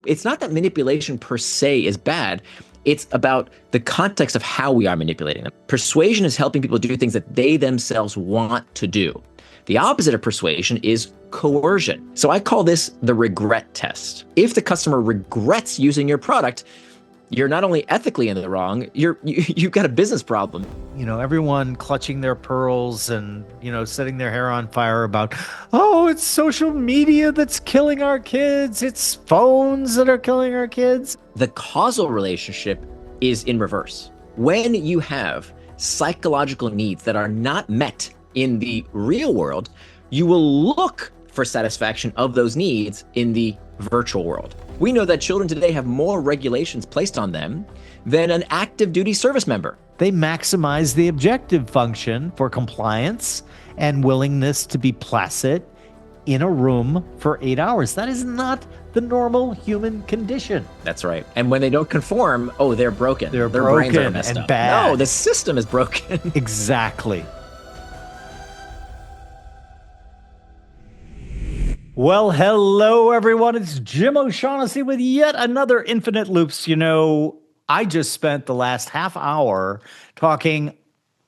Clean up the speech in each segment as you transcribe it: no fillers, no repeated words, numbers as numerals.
it's not that manipulation per se is bad. It's about the context of how we are manipulating them. Persuasion is helping people do things that they themselves want to do. The opposite of persuasion is coercion. So I call this the regret test. If the customer regrets using your product, you're not only ethically in the wrong, you've got a business problem. Everyone clutching their pearls and, setting their hair on fire about, oh, it's social media that's killing our kids. It's phones that are killing our kids. The causal relationship is in reverse. When you have psychological needs that are not met in the real world, you will look for satisfaction of those needs in the virtual world. We know that children today have more regulations placed on them than an active duty service member. They maximize the objective function for compliance and willingness to be placid in a room for 8 hours. That is not the normal human condition. That's right. And when they don't conform, oh, they're broken. Their brains are messed and up. Bad. No, the system is broken. Exactly. Well, hello, everyone. It's Jim O'Shaughnessy with yet another Infinite Loops. I just spent the last half hour talking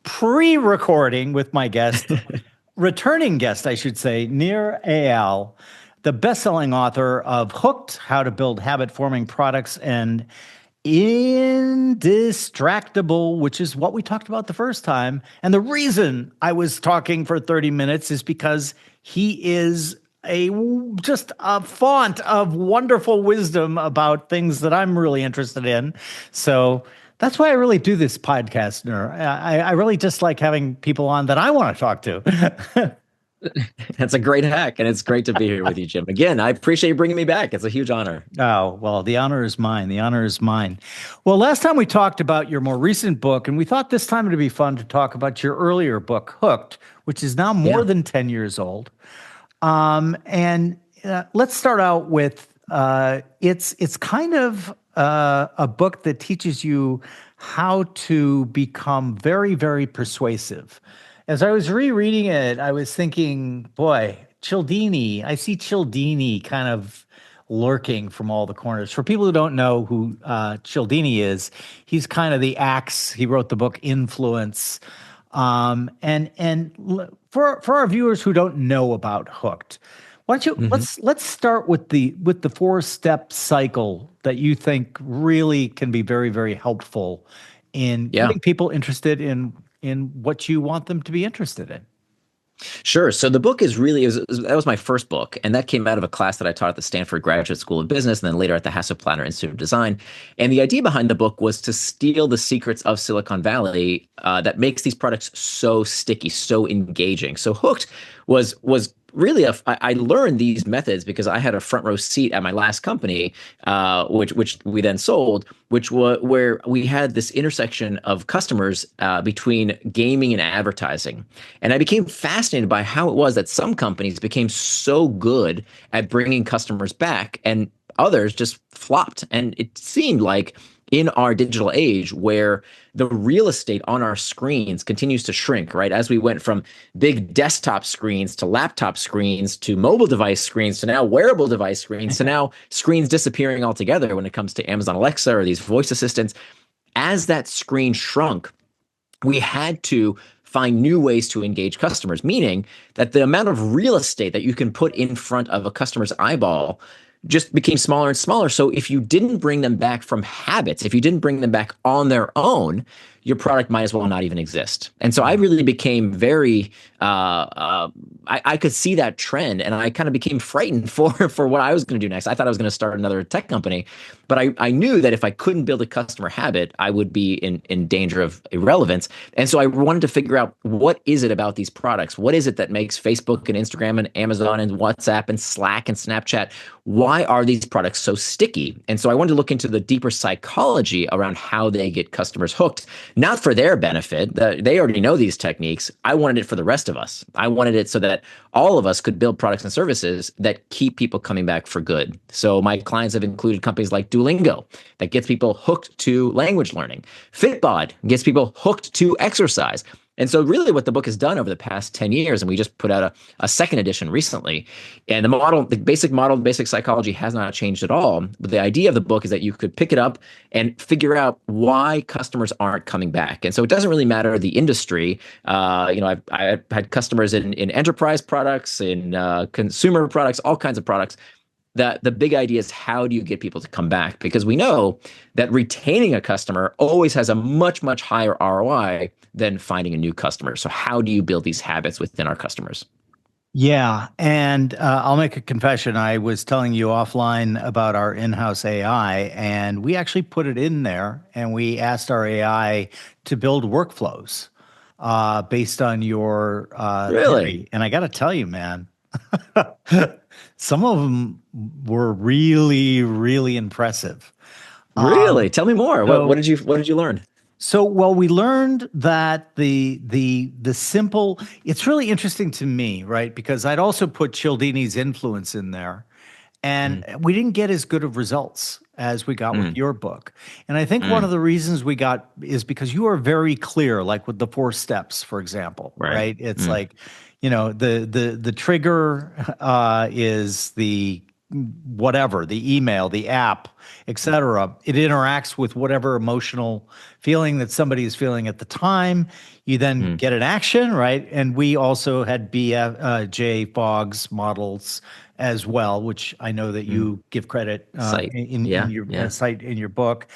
pre-recording with my guest, returning guest, I should say, Nir Eyal, the best-selling author of Hooked, How to Build Habit-Forming Products, and Indistractable, which is what we talked about the first time. And the reason I was talking for 30 minutes is because he is just a font of wonderful wisdom about things that I'm really interested in. So that's why I really do this podcast, Nir. I really just like having people on that I want to talk to. That's a great hack, and it's great to be here with you, Jim. Again, I appreciate you bringing me back. It's a huge honor. Oh, well, the honor is mine. The honor is mine. Well, last time we talked about your more recent book, and we thought this time it'd be fun to talk about your earlier book, Hooked, which is now more than 10 years old. Let's start out with it's kind of a book that teaches you how to become very, very persuasive. As I was rereading it, I was thinking, boy, Cialdini. I see Cialdini kind of lurking from all the corners. For people who don't know who Cialdini is, he's kind of the axe. He wrote the book Influence. For our viewers who don't know about Hooked, why don't you let's start with the 4-step cycle that you think really can be very, very helpful in getting people interested in what you want them to be interested in. Sure. So the book is really, that was my first book, and that came out of a class that I taught at the Stanford Graduate School of Business and then later at the Hasselplatter Institute of Design. And the idea behind the book was to steal the secrets of Silicon Valley that makes these products so sticky, so engaging. So Hooked was really I learned these methods because I had a front row seat at my last company, which we then sold, which was where we had this intersection of customers between gaming and advertising. And I became fascinated by how it was that some companies became so good at bringing customers back and others just flopped. And it seemed like in our digital age where the real estate on our screens continues to shrink, right? As we went from big desktop screens to laptop screens to mobile device screens to now wearable device screens to now screens disappearing altogether when it comes to Amazon Alexa or these voice assistants. As that screen shrunk, we had to find new ways to engage customers, meaning that the amount of real estate that you can put in front of a customer's eyeball just became smaller and smaller. So if you didn't bring them back from habits, if you didn't bring them back on their own, your product might as well not even exist. And so I really became very, I could see that trend, and I kind of became frightened for what I was going to do next. I thought I was going to start another tech company, but I knew that if I couldn't build a customer habit, I would be in danger of irrelevance. And so I wanted to figure out, what is it about these products? What is it that makes Facebook and Instagram and Amazon and WhatsApp and Slack and Snapchat, why are these products so sticky? And so I wanted to look into the deeper psychology around how they get customers hooked, not for their benefit. They already know these techniques. I wanted it for the rest of us. I wanted it so that all of us could build products and services that keep people coming back for good. So my clients have included companies like Duolingo that gets people hooked to language learning. Fitbod gets people hooked to exercise. And so really what the book has done over the past 10 years, and we just put out a second edition recently, and the basic model, basic psychology has not changed at all. But the idea of the book is that you could pick it up and figure out why customers aren't coming back. And so it doesn't really matter the industry. I've had customers in enterprise products, in consumer products, all kinds of products. That the big idea is, how do you get people to come back? Because we know that retaining a customer always has a much, much higher ROI than finding a new customer. So how do you build these habits within our customers? Yeah, and I'll make a confession. I was telling you offline about our in-house AI, and we actually put it in there, and we asked our AI to build workflows based on your Really? theory. And I got to tell you, man, some of them were really, really impressive. Really? Tell me more. What So did you learn? well, we learned that the simple. It's really interesting to me, right? Because I'd also put Cialdini's influence in there, and Mm, we didn't get as good of results as we got with mm, your book. And I think one mm. of the reasons we got is because you are very clear, like with the 4 steps, for example, Right. right? It's Mm, like, the trigger is the whatever, the email, the app, etc. It interacts with whatever emotional feeling that somebody is feeling at the time. You then mm, get an action, right? And we also had J. Fogg's models as well, which I know that mm. you give credit Sight. in Yeah. your Yeah. site in your book.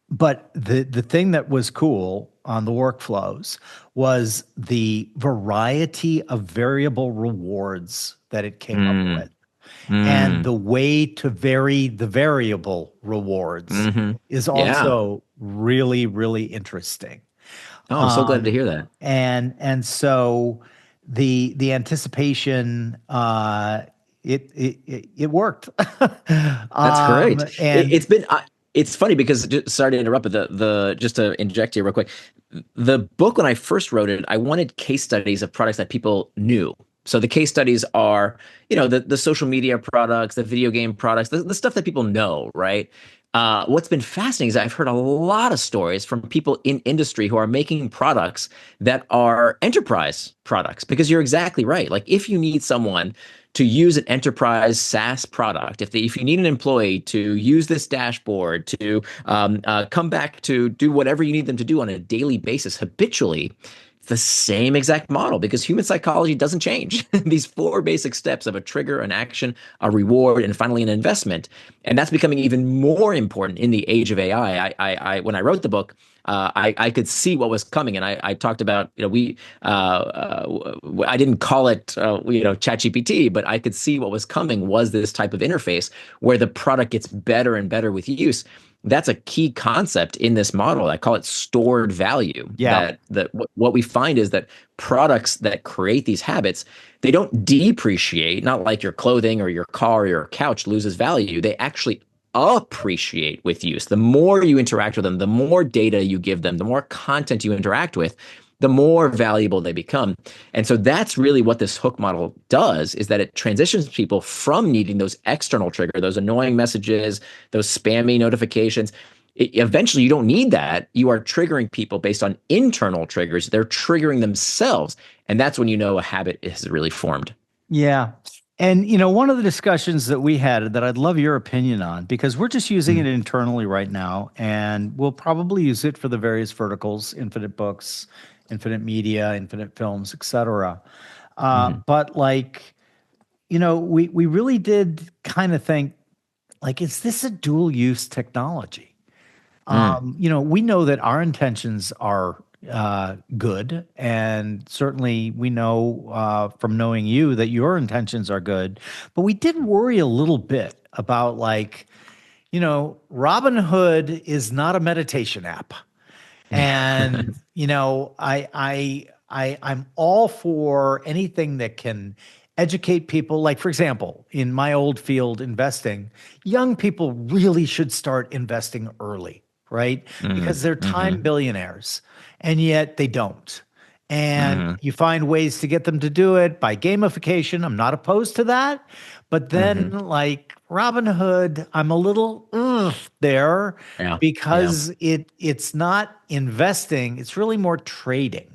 But the thing that was cool on the workflows was the variety of variable rewards that it came up Mm, with. And mm, the way to vary the variable rewards hmm. is Yeah. also really, really interesting. Oh, I'm so glad to Um, hear that. and so the anticipation it worked. That's great. And It's funny because, sorry to interrupt, but the just to inject here real quick, the book when I first wrote it, I wanted case studies of products that people knew. So the case studies are, the social media products, the video game products, the stuff that people know, right? What's been fascinating is I've heard a lot of stories from people in industry who are making products that are enterprise products, because you're exactly right. Like, if you need someone to use an enterprise SaaS product, if you need an employee to use this dashboard to come back to do whatever you need them to do on a daily basis habitually, it's the same exact model, because human psychology doesn't change. These 4 basic steps of a trigger, an action, a reward, and finally an investment. And that's becoming even more important in the age of AI. When I wrote the book, I could see what was coming, and I talked about, I didn't call it ChatGPT, but I could see what was coming was this type of interface where the product gets better and better with use. That's a key concept in this model. I call it stored value. yeah, What we find is that products that create these habits, they don't depreciate, not like your clothing or your car or your couch loses value. They actually appreciate with use. The more you interact with them, the more data you give them, the more content you interact with, the more valuable they become. And so that's really what this hook model does, is that it transitions people from needing those external trigger, those annoying messages, those spammy notifications. Eventually, you don't need that. You are triggering people based on internal triggers. They're triggering themselves. And that's when you know a habit is really formed. yeah. And one of the discussions that we had that I'd love your opinion on, because we're just using it internally right now, and we'll probably use it for the various verticals, Infinite Books, Infinite Media, Infinite Films, etc. Mm-hmm. But like, we really did kind of think, like, is this a dual use technology? Mm, We know that our intentions are good, and certainly we know from knowing you that your intentions are good. But we did worry a little bit about, like, Robinhood is not a meditation app, and I'm all for anything that can educate people. Like, for example, in my old field, investing, young people really should start investing early, right? mm, Because they're time mm-hmm, billionaires, and yet they don't. And mm-hmm, you find ways to get them to do it by gamification. I'm not opposed to that. But then, mm-hmm. like Robinhood, I'm a little there, Yeah, yeah. because it's not investing, it's really more trading.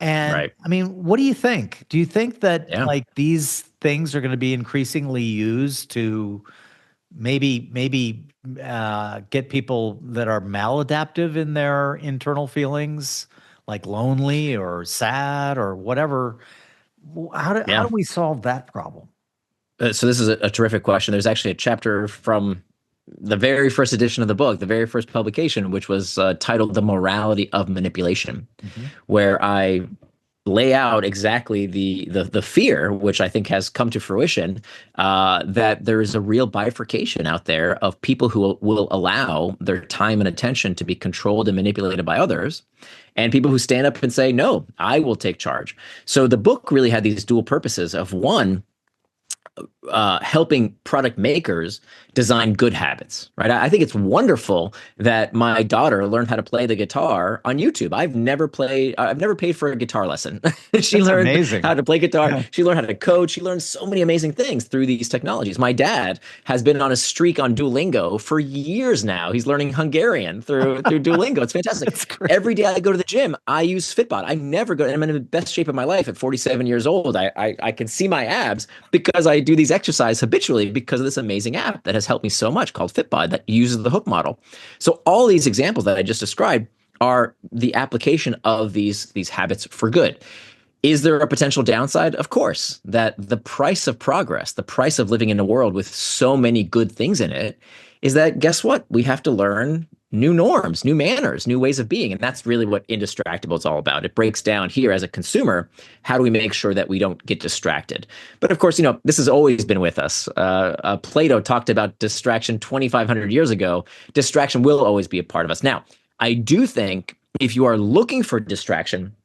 And Right. I mean, what do you think? Do you think that Yeah. like these things are going to be increasingly used to maybe get people that are maladaptive in their internal feelings, like lonely or sad or whatever? How Yeah. do we solve that problem? So this is a terrific question. There's actually a chapter from the very first edition of the book, the very first publication, which was titled "The Morality of Manipulation," Mhm. where I lay out exactly the fear, which I think has come to fruition, that there is a real bifurcation out there of people who will allow their time and attention to be controlled and manipulated by others, and people who stand up and say, "No, I will take charge." So the book really had these dual purposes of one, helping product makers design good habits, right? I think it's wonderful that my daughter learned how to play the guitar on YouTube. I've never paid for a guitar lesson. She That's learned amazing. how to play guitar. Yeah. She learned how to code. She learned so many amazing things through these technologies. My dad has been on a streak on Duolingo for years now. He's learning Hungarian through Duolingo. It's fantastic. That's great. Every day I go to the gym, I use Fitbot. I never go, and I'm in the best shape of my life at 47 years old. I can see my abs because I do these exercises habitually because of this amazing app that has helped me so much called Fitbod that uses the hook model. So all these examples that I just described are the application of these habits for good. Is there a potential downside? Of course, that the price of progress, the price of living in a world with so many good things in it, is that guess what? We have to learn new norms, new manners, new ways of being. And that's really what Indistractable is all about. It breaks down here as a consumer, how do we make sure that we don't get distracted? But of course, this has always been with us. Plato talked about distraction 2,500 years ago. Distraction will always be a part of us. Now, I do think if you are looking for distraction,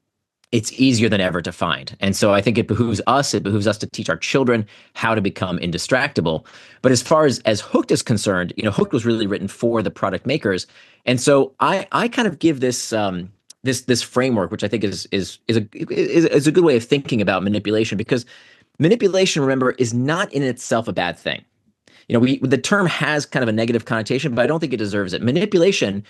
it's easier than ever to find. And so I think it behooves us to teach our children how to become indistractable. But as far as Hooked is concerned, Hooked was really written for the product makers. And so I kind of give this this framework, which I think is a good way of thinking about manipulation, because manipulation, remember, is not in itself a bad thing. The term has kind of a negative connotation, but I don't think it deserves it. Manipulation,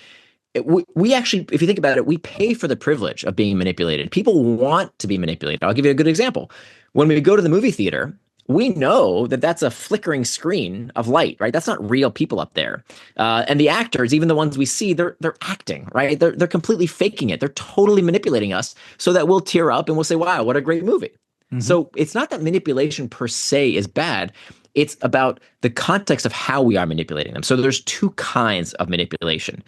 we actually, if you think about it, we pay for the privilege of being manipulated. People want to be manipulated. I'll give you a good example. When we go to the movie theater, we know that that's a flickering screen of light, right? That's not real people up there. And the actors, even the ones we see, they're acting, right? They're completely faking it. They're totally manipulating us so that we'll tear up and we'll say, wow, what a great movie. Mhm. So it's not that manipulation per se is bad. It's about the context of how we are manipulating them. So there's two kinds of manipulation.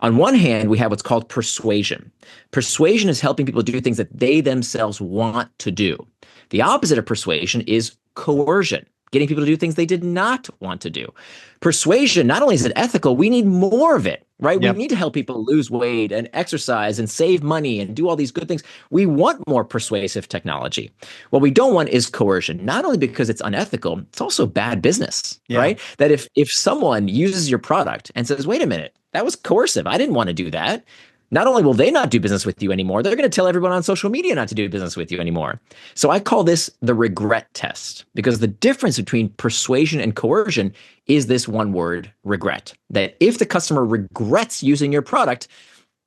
On one hand, we have what's called persuasion. Persuasion is helping people do things that they themselves want to do. The opposite of persuasion is coercion, getting people to do things they did not want to do. Persuasion, not only is it ethical, we need more of it, right? Yep. We need to help people lose weight and exercise and save money and do all these good things. We want more persuasive technology. What we don't want is coercion, not only because it's unethical, it's also bad business, Yeah. right? That if someone uses your product and says, wait a minute, that was coercive, I didn't want to do that. Not only will they not do business with you anymore, they're going to tell everyone on social media not to do business with you anymore. So I call this the regret test, because the difference between persuasion and coercion is this one word, regret. That if the customer regrets using your product,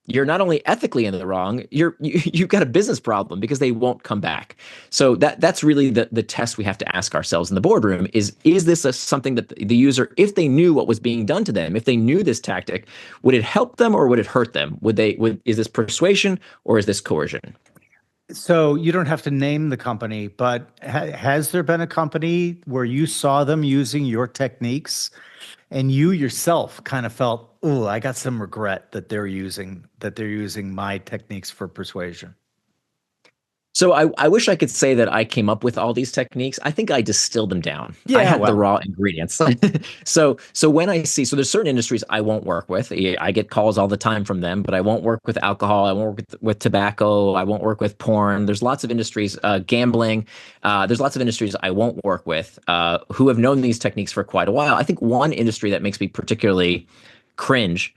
you're not only ethically in the wrong, you've got a business problem because they won't come back. So that's really the test we have to ask ourselves in the boardroom is this something that the user, if they knew what was being done to them, if they knew this tactic, would it help them or would it hurt them? Is this persuasion or is this coercion? So you don't have to name the company, but has there been a company where you saw them using your techniques and you yourself kind of felt, oh, I got some regret that they're using my techniques for persuasion? So I wish I could say that I came up with all these techniques. I think I distilled them down. I Yeah, had the well. raw ingredients. So when I see, so there's certain industries I won't work with. I get calls all the time from them, but I won't work with alcohol. I won't work with tobacco. I won't work with porn. There's lots of industries, gambling. There's lots of industries I won't work with who have known these techniques for quite a while. I think one industry that makes me particularly cringe,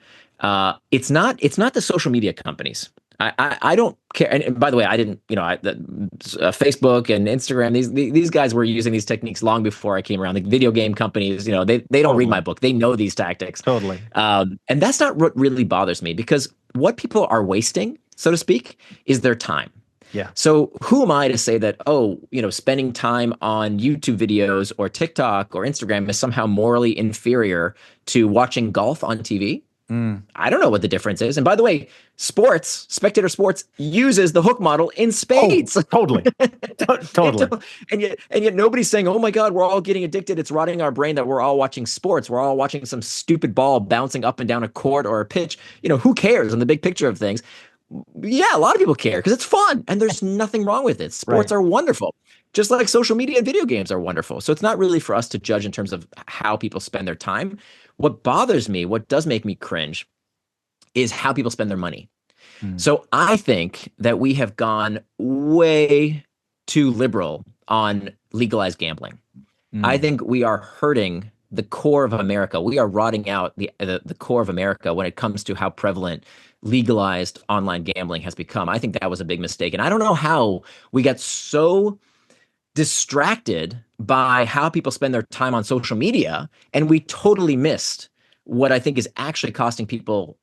it's not the social media companies. I don't care. And by the way, I didn't, Facebook and Instagram, these guys were using these techniques long before I came around. The video game companies, they don't read my book. They know these tactics. Totally. And that's not what really bothers me, because what people are wasting, so to speak, is their time. Yeah. So who am I to say that, oh, spending time on YouTube videos or TikTok or Instagram is somehow morally inferior to watching golf on TV? Mm. I don't know what the difference is. And by the way, spectator sports uses the hook model in Oh, spades. totally. Totally. And yet nobody's saying, "Oh my God, we're all getting addicted. It's rotting our brain that we're all watching sports. We're all watching some stupid ball bouncing up and down a court or a pitch." Who cares in the big picture of things? Yeah, a lot of people care because it's fun and there's nothing wrong with it. Sports Right. are wonderful, just like social media and video games are wonderful. So it's not really for us to judge in terms of how people spend their time. What bothers me, what does make me cringe, is how people spend their money. Mm. So I think that we have gone way too liberal on legalized gambling. I Mm. think we are hurting the core of America. We are rotting out the core of America when it comes to how prevalent legalized online gambling has become. I think that was a big mistake. And I don't know how we got so distracted by how people spend their time on social media and we totally missed what I think is actually costing people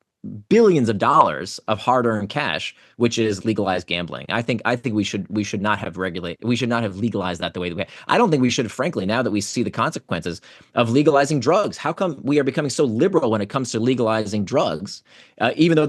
billions of dollars of hard-earned cash, which is legalized gambling. I think we should not have legalized that the way that we. I don't think we should have, frankly, now that we see the consequences of legalizing drugs. How come we are becoming so liberal when it comes to legalizing drugs, even though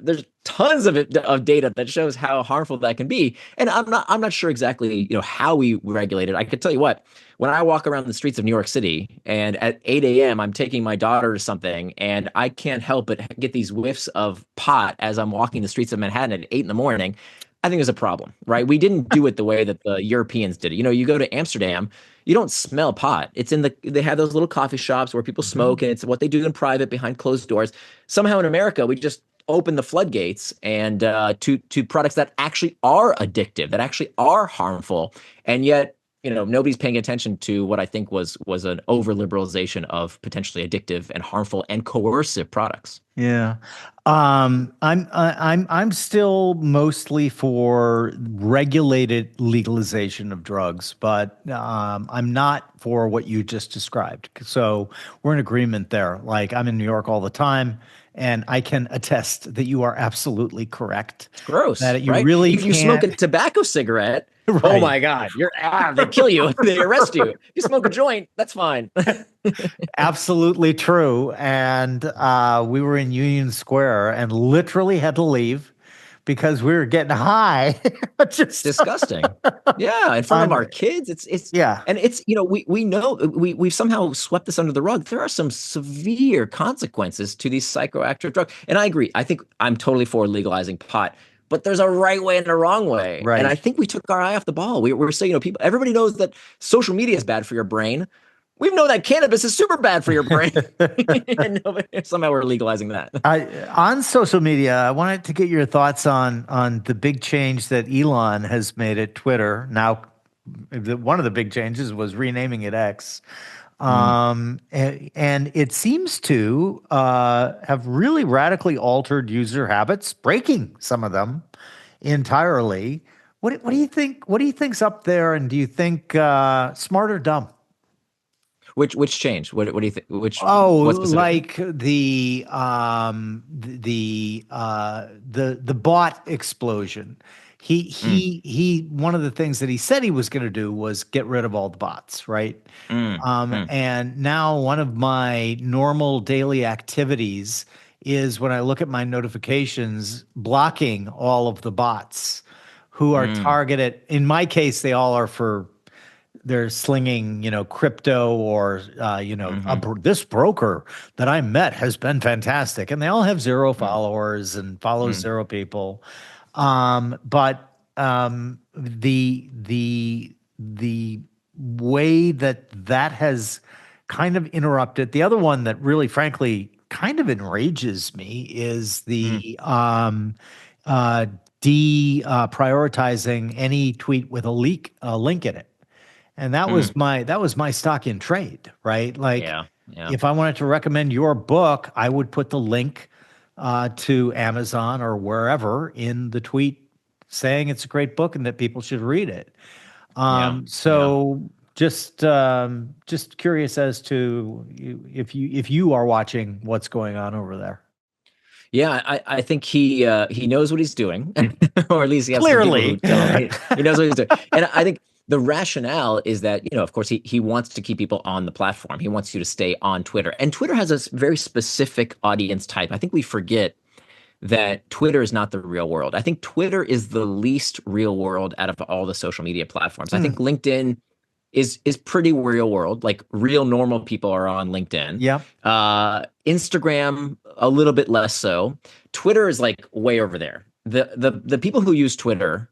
there's tons of data that shows how harmful that can be. And I'm not sure exactly how we regulate it. I could tell you what. When I walk around the streets of New York City and at 8 a.m. I'm taking my daughter to something and I can't help but get these whiffs of pot as I'm walking the streets of Manhattan at 8 in the morning, I think there's a problem, right? We didn't do it the way that the Europeans did it. You go to Amsterdam, you don't smell pot. They have those little coffee shops where people Mhm. smoke and it's what they do in private behind closed doors. Somehow in America, we just open the floodgates and to products that actually are addictive, that actually are harmful, and yet nobody's paying attention to what I think was an over liberalization of potentially addictive and harmful and coercive products. Yeah. I'm still mostly for regulated legalization of drugs, but I'm not for what you just described. So we're in agreement there. Like, I'm in New York all the time, and I can attest that you are absolutely correct. It's gross, That you right? really If you smoke can't. a tobacco cigarette, oh Right. my God, they kill you, they arrest you. If you smoke a joint, that's fine. Absolutely true. And we were in Union Square and literally had to leave because we were getting high. Just Disgusting. Yeah, in front of on, our kids, it's yeah. and it's we know we've somehow swept this under the rug. There are some severe consequences to these psychoactive drugs, and I agree. I think I'm totally for legalizing pot, but there's a right way and a wrong way, and I Right. think we took our eye off the ball. We're saying everybody knows that social media is bad for your brain. We know that cannabis is super bad for your brain, and somehow we're legalizing that. On social media, I wanted to get your thoughts on the big change that Elon has made at Twitter. Now, one of the big changes was renaming it X. Mm. And it seems to have really radically altered user habits, breaking some of them entirely. What do you think? What do you think's up there? And do you think smart or dumb? Which change? What do you think? Oh, What specifically? like the bot explosion. Mm, He one of the things that he said he was going to do was get rid of all the bots, right? mm. And now one of my normal daily activities is when I look at my notifications, blocking all of the bots who are Mm, targeted. In my case, they all are for they're slinging, crypto or, hmm. this broker that I met has been fantastic. And they all have zero Mm, followers and follow mm, zero people. But the way that has kind of interrupted the other one that really, frankly, kind of enrages me is mm, the uh, prioritizing any tweet with a link in it. And mm. that was my stock in trade, right? Like, Yeah, yeah, if I wanted to recommend your book, I would put the link to Amazon or wherever in the tweet saying it's a great book and that people should read it. yeah, yeah. So just curious as to if you are watching what's going on over there. Yeah, I think he knows what he's doing, or at least he has some people who Clearly. tell him he knows what he's doing. And I think the rationale is that, of course, he wants to keep people on the platform. He wants you to stay on Twitter, and Twitter has a very specific audience type. I think we forget that Twitter is not the real world. I think Twitter is the least real world out of all the social media platforms. I think Mm, LinkedIn is pretty real world. Like real normal people are on LinkedIn. yep. Instagram a little bit less so. Twitter is like way over there. The people who use Twitter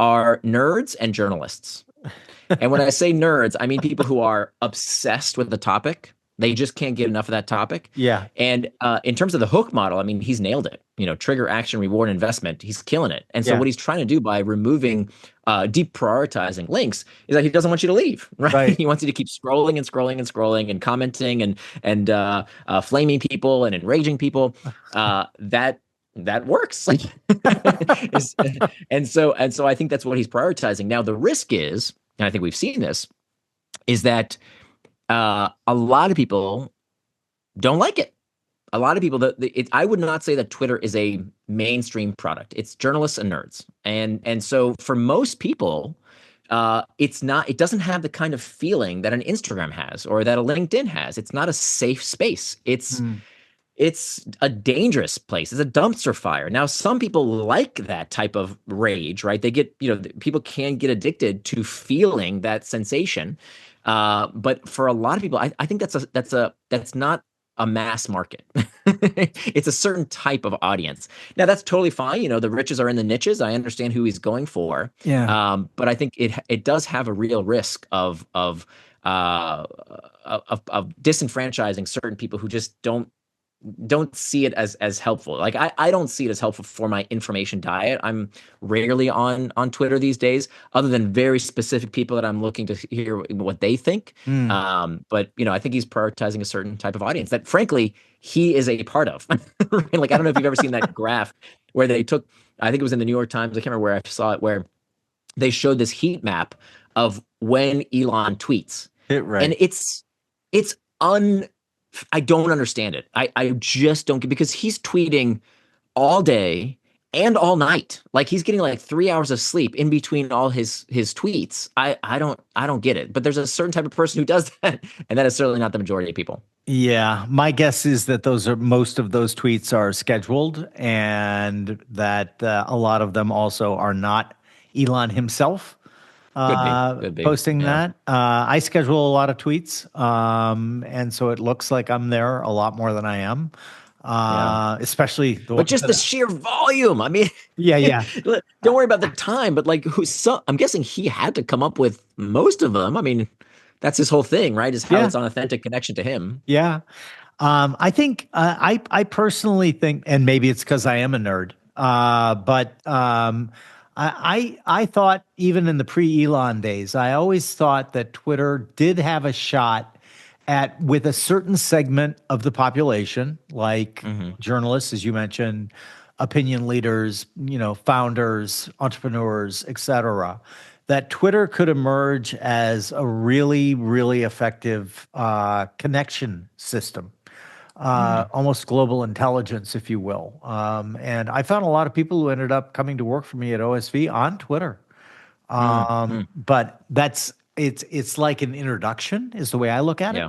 are nerds and journalists. And when I say nerds, I mean people who are obsessed with the topic. They just can't get enough of that topic. Yeah. And in terms of the hook model, I mean, he's nailed it. Trigger, action, reward, investment. He's killing it. And so Yeah. what he's trying to do by removing, deprioritizing links is that he doesn't want you to leave, right? Right. He wants you to keep scrolling and scrolling and scrolling and commenting and flaming people and enraging people. That works. and so I think that's what he's prioritizing. Now the risk is, and I think we've seen this, is that a lot of people don't like it. A lot of people, I would not say that Twitter is a mainstream product. It's journalists and nerds, and so for most people, it's not. It doesn't have the kind of feeling that an Instagram has or that a LinkedIn has. It's not a safe space. It's Mm, it's a dangerous place. It's a dumpster fire. Now, some people like that type of rage, right? They get, people can get addicted to feeling that sensation. But for a lot of people, I think that's not a mass market. It's a certain type of audience. Now, that's totally fine. The riches are in the niches. I understand who he's going for. yeah. But I think it does have a real risk of disenfranchising certain people who just don't see it as helpful. Like I don't see it as helpful for my information diet. I'm rarely on Twitter these days, other than very specific people that I'm looking to hear what they think. Mm, But I think he's prioritizing a certain type of audience that, frankly, he is a part of. Like I don't know if you've ever seen that graph where they took. I think it was in the New York Times. I can't remember where I saw it, where they showed this heat map of when Elon tweets, right. and it's un I don't understand it. I just don't get, because he's tweeting all day and all night. Like he's getting like 3 hours of sleep in between all his tweets. I don't get it. But there's a certain type of person who does that, and that is certainly not the majority of people. Yeah, my guess is that most of those tweets are scheduled, and that a lot of them also are not Elon himself Could be, could be. posting Yeah, that. I schedule a lot of tweets, and so it looks like I'm there a lot more than I am, yeah. especially the But ones just that. the sheer volume. I mean, Yeah, yeah, don't worry about the time. But like, I'm guessing he had to come up with most of them. I mean, that's his whole thing, right? Is how yeah, it's an authentic connection to him. yeah. I think I personally think, and maybe it's because I am a nerd, but I thought even in the pre-Elon days, I always thought that Twitter did have a shot at with a certain segment of the population, like Hmm. journalists, as you mentioned, opinion leaders, founders, entrepreneurs, etc. That Twitter could emerge as a really, really effective connection system, Mm. almost global intelligence, if you will. And I found a lot of people who ended up coming to work for me at OSV on Twitter. Mm. Mm. But it's like an introduction, is the way I look at it. Yeah,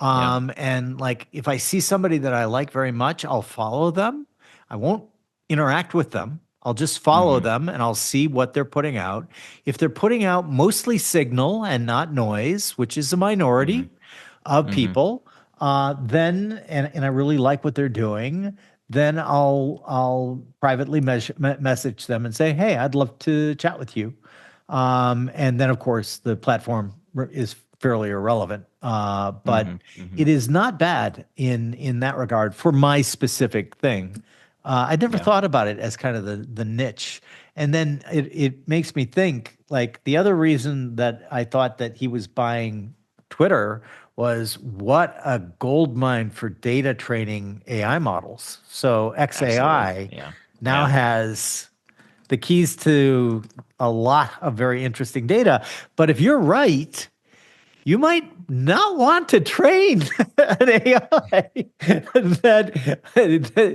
yeah. And like if I see somebody that I like very much, I'll follow them. I won't interact with them. I'll just follow Hmm. them and I'll see what they're putting out. If they're putting out mostly signal and not noise, which is a Hmm. minority of Hmm. people, then and I really like what they're doing, then I'll privately message them and say, hey, I'd love to chat with you. And then of course the platform is fairly irrelevant, but Hmm. Hmm. it is not bad in that regard for my specific thing. I never Yeah. thought about it as kind of the niche. And then it makes me think, like, the other reason that I thought that he was buying Twitter was what a gold mine for data training AI models. So Absolutely. XAI Yeah. now Yeah. has the keys to a lot of very interesting data. But if you're right, you might not want to train an AI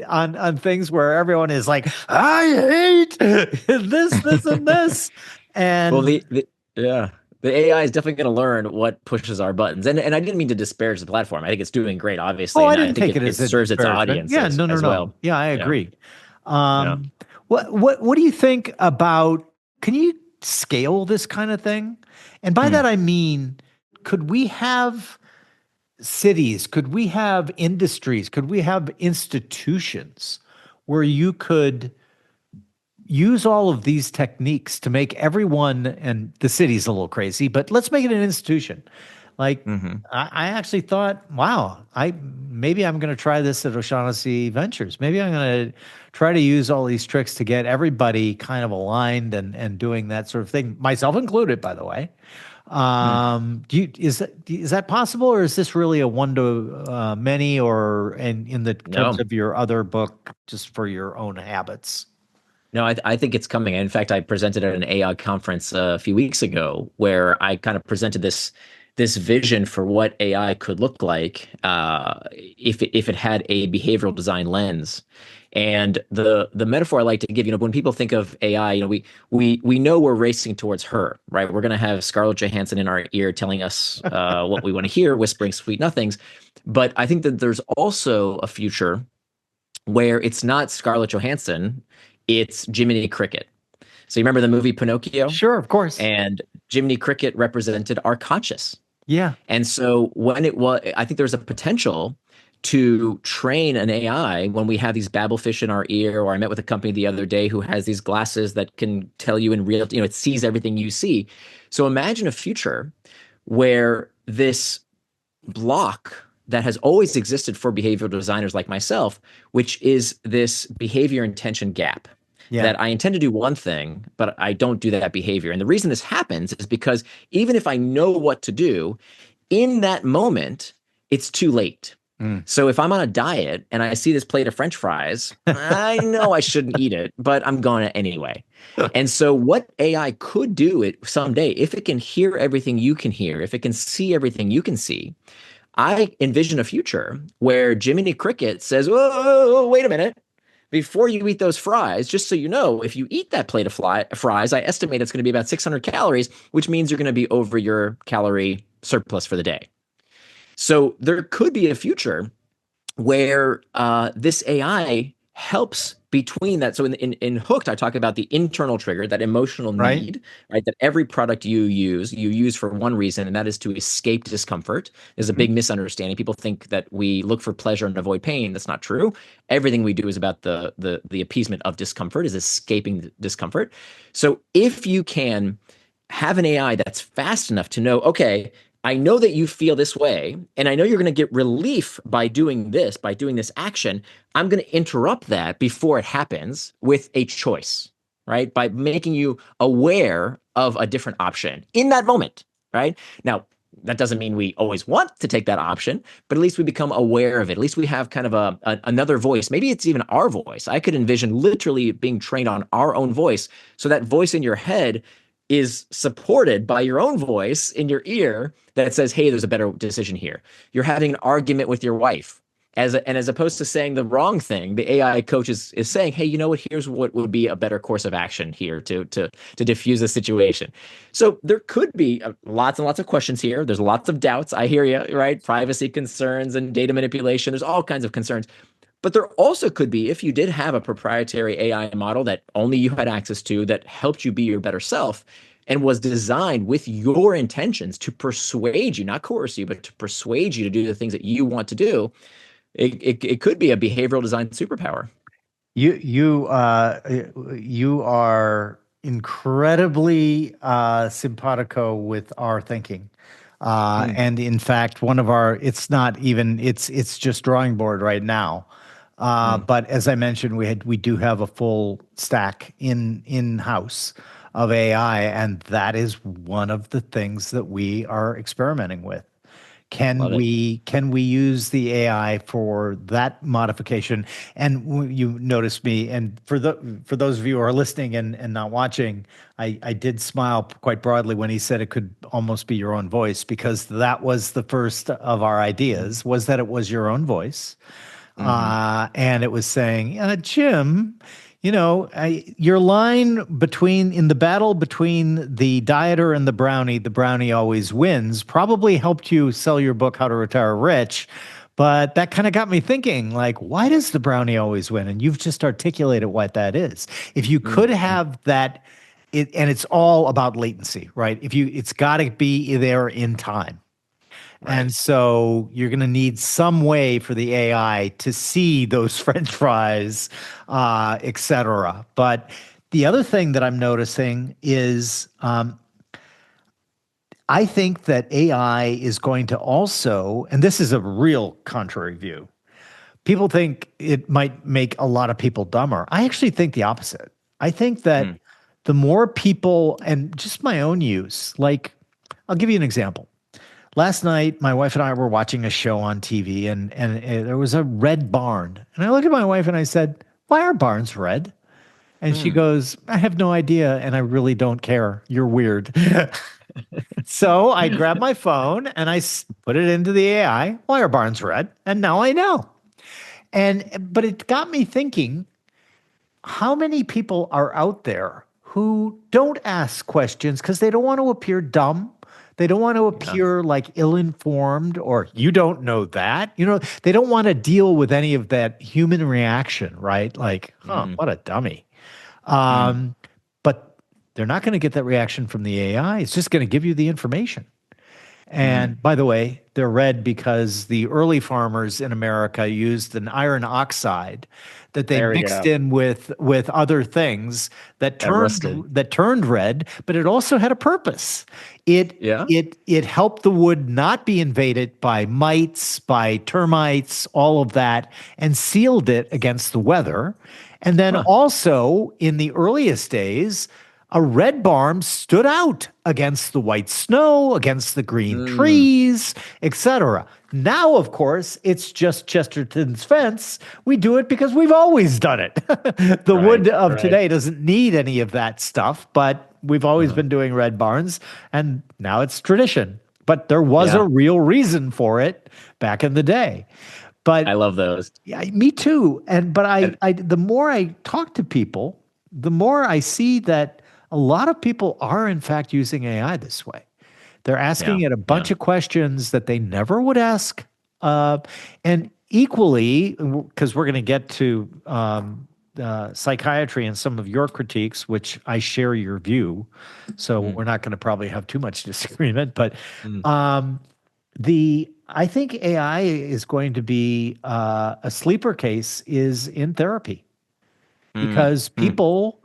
on things where everyone is like, I hate this, and this. Well, And the yeah, the AI is definitely going to learn what pushes our buttons, and I didn't mean to disparage the platform. I think it's doing great, oh, obviously, I and I didn't think take it, it it as a serves its disparagement. audience Yeah, no, no, as no. well. Yeah, I Yeah, agree. yeah. What do you think about, can you scale this kind of thing? And by that Hmm. I mean, could we have cities? Could we have industries? Could we have institutions where you could use all of these techniques to make everyone, and the city's a little crazy, but let's make it an institution. Like, Hmm. I actually thought, wow, maybe I'm going to try this at O'Shaughnessy Ventures. Maybe I'm going to try to use all these tricks to get everybody kind of aligned and doing that sort of thing, myself included, by the way. Is that possible, or is this really a one to many, or in the terms No, of your other book, just for your own habits? no, I think it's coming. In fact, I presented at an AI conference a few weeks ago where I kind of presented this vision for what AI could look like if it had a behavioral design lens. And the metaphor I like to give, when people think of AI, we know we're racing towards her, right? We're going to have Scarlett Johansson in our ear telling us what we want to hear, whispering sweet nothings. But I think that there's also a future where it's not Scarlett Johansson, it's Jiminy Cricket. So you remember the movie Pinocchio? Sure, of course. And Jiminy Cricket represented our conscious. Yeah. And so when it was, I think there's a potential to train an AI when we have these babblefish in our ear, or I met with a company the other day who has these glasses that can tell you in real, it sees everything you see. So imagine a future where this block that has always existed for behavioral designers like myself, which is this behavior intention gap. Yeah. That I intend to do one thing, but I don't do that behavior. And the reason this happens is because even if I know what to do, in that moment, it's too late. Mm. So if I'm on a diet and I see this plate of French fries, I know I shouldn't eat it, but I'm going to anyway. And so what AI could do it someday, if it can hear everything you can hear, if it can see everything you can see, I envision a future where Jiminy Cricket says, "Whoa, wait a minute. Before you eat those fries, just so you know, if you eat that plate of fries, I estimate it's going to be about 600 calories, which means you're going to be over your calorie surplus for the day." So there could be a future where this AI helps between that. So in Hooked, I talk about the internal trigger, that emotional Right. need, right? That every product you use for one reason, and that is to escape discomfort. There's a Mhm. big misunderstanding. People think that we look for pleasure and avoid pain. That's not true. Everything we do is about the appeasement of discomfort, is escaping the discomfort. So if you can have an AI that's fast enough to know, okay, I know that you feel this way, and I know you're going to get relief by doing this action. I'm going to interrupt that before it happens with a choice, right? By making you aware of a different option in that moment, right? Now, that doesn't mean we always want to take that option, but at least we become aware of it. At least we have kind of another voice. Maybe it's even our voice. I could envision literally being trained on our own voice. So that voice in your head is supported by your own voice in your ear that says, hey, there's a better decision here. You're having an argument with your wife. As opposed to saying the wrong thing, the AI coach is saying, hey, you know what? Here's what would be a better course of action here to diffuse the situation. So there could be lots and lots of questions here. There's lots of doubts. I hear you, right? Privacy concerns and data manipulation. There's all kinds of concerns. But there also could be, if you did have a proprietary AI model that only you had access to, that helped you be your better self and was designed with your intentions to persuade you, not coerce you, but to persuade you to do the things that you want to do, it could be a behavioral design superpower. You are incredibly simpatico with our thinking. Hmm. And in fact, one of our, it's not even, it's just drawing board right now. Hmm. But as I mentioned, we do have a full stack in house of AI, and that is one of the things that we are experimenting with. Can Love it. we use the AI for that modification? And you noticed me, and for those of you who are listening and not watching, I did smile quite broadly when he said it could almost be your own voice, because that was the first of our ideas, was that it was your own voice. Hmm. And it was saying, Jim, your line in the battle between the dieter and the brownie always wins, probably helped you sell your book, How to Retire Rich. But that kind of got me thinking, like, why does the brownie always win? And you've just articulated what that is. If you could Hmm. have that, and it's all about latency, right? It's got to be there in time. And Right. so you're going to need some way for the AI to see those French fries, et cetera. But the other thing that I'm noticing is I think that AI is going to also, and this is a real contrary view, people think it might make a lot of people dumber. I actually think the opposite. I think that Mm. the more people, and just my own use, like, I'll give you an example. Last night, my wife and I were watching a show on TV, and there was a red barn. And I looked at my wife and I said, "Why are barns red?" And she Mm. goes, "I have no idea, and I really don't care. You're weird." So I grabbed my phone and put it into the AI. Why are barns red? And now I know. But it got me thinking, how many people are out there who don't ask questions because they don't want to appear dumb? They don't want to Yeah. appear like ill-informed, or you don't know that. They don't want to deal with any of that human reaction, right? Like, Mm. what a dummy. Mm. But they're not going to get that reaction from the AI. It's just going to give you the information. Mm. And by the way, they're red because the early farmers in America used an iron oxide that they There we mixed go. in with other things that That turned rusted. that turned red, but it also had a purpose. It Yeah. it helped the wood not be invaded by mites, by termites, all of that, and sealed it against the weather. And then Huh. also in the earliest days, a red barn stood out against the white snow, against the green Mm. trees, etc. Now, of course, it's just Chesterton's fence. We do it because we've always done it. The Right. wood of Right. today doesn't need any of that stuff, but we've always Uh-huh. been doing red barns, and now it's tradition. But there was a Yeah. real reason for it back in the day. I But love those. yeah, me too. But And the more I talk to people, the more I see that a lot of people are in fact using AI this way. They're asking yeah. it a Yeah. bunch of questions that they never would ask. And equally, because we're going to get to psychiatry and some of your critiques, which I share your view. So Mm. we're not going to probably have too much disagreement. But Mm. um, I think AI is going to be a sleeper case is in therapy, Mm. because Mm. people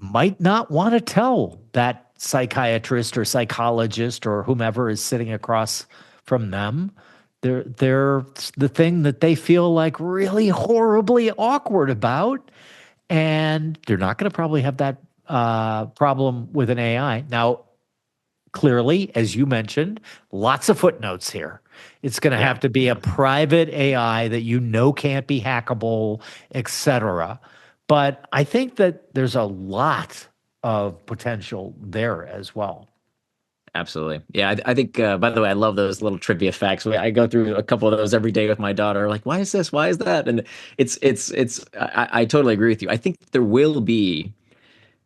might not want to tell that psychiatrist or psychologist or whomever is sitting across from them they're the thing that they feel like really horribly awkward about, and they're not going to probably have that problem with an AI. Now, clearly, as you mentioned, lots of footnotes here. It's going to Yeah. have to be a Yeah. private AI that can't be hackable, etc. But I think that there's a lot of potential there as well. Absolutely. Yeah. I think, by the way, I love those little trivia facts. I go through a couple of those every day with my daughter. Like, why is this? Why is that? And I totally agree with you. I think there will be,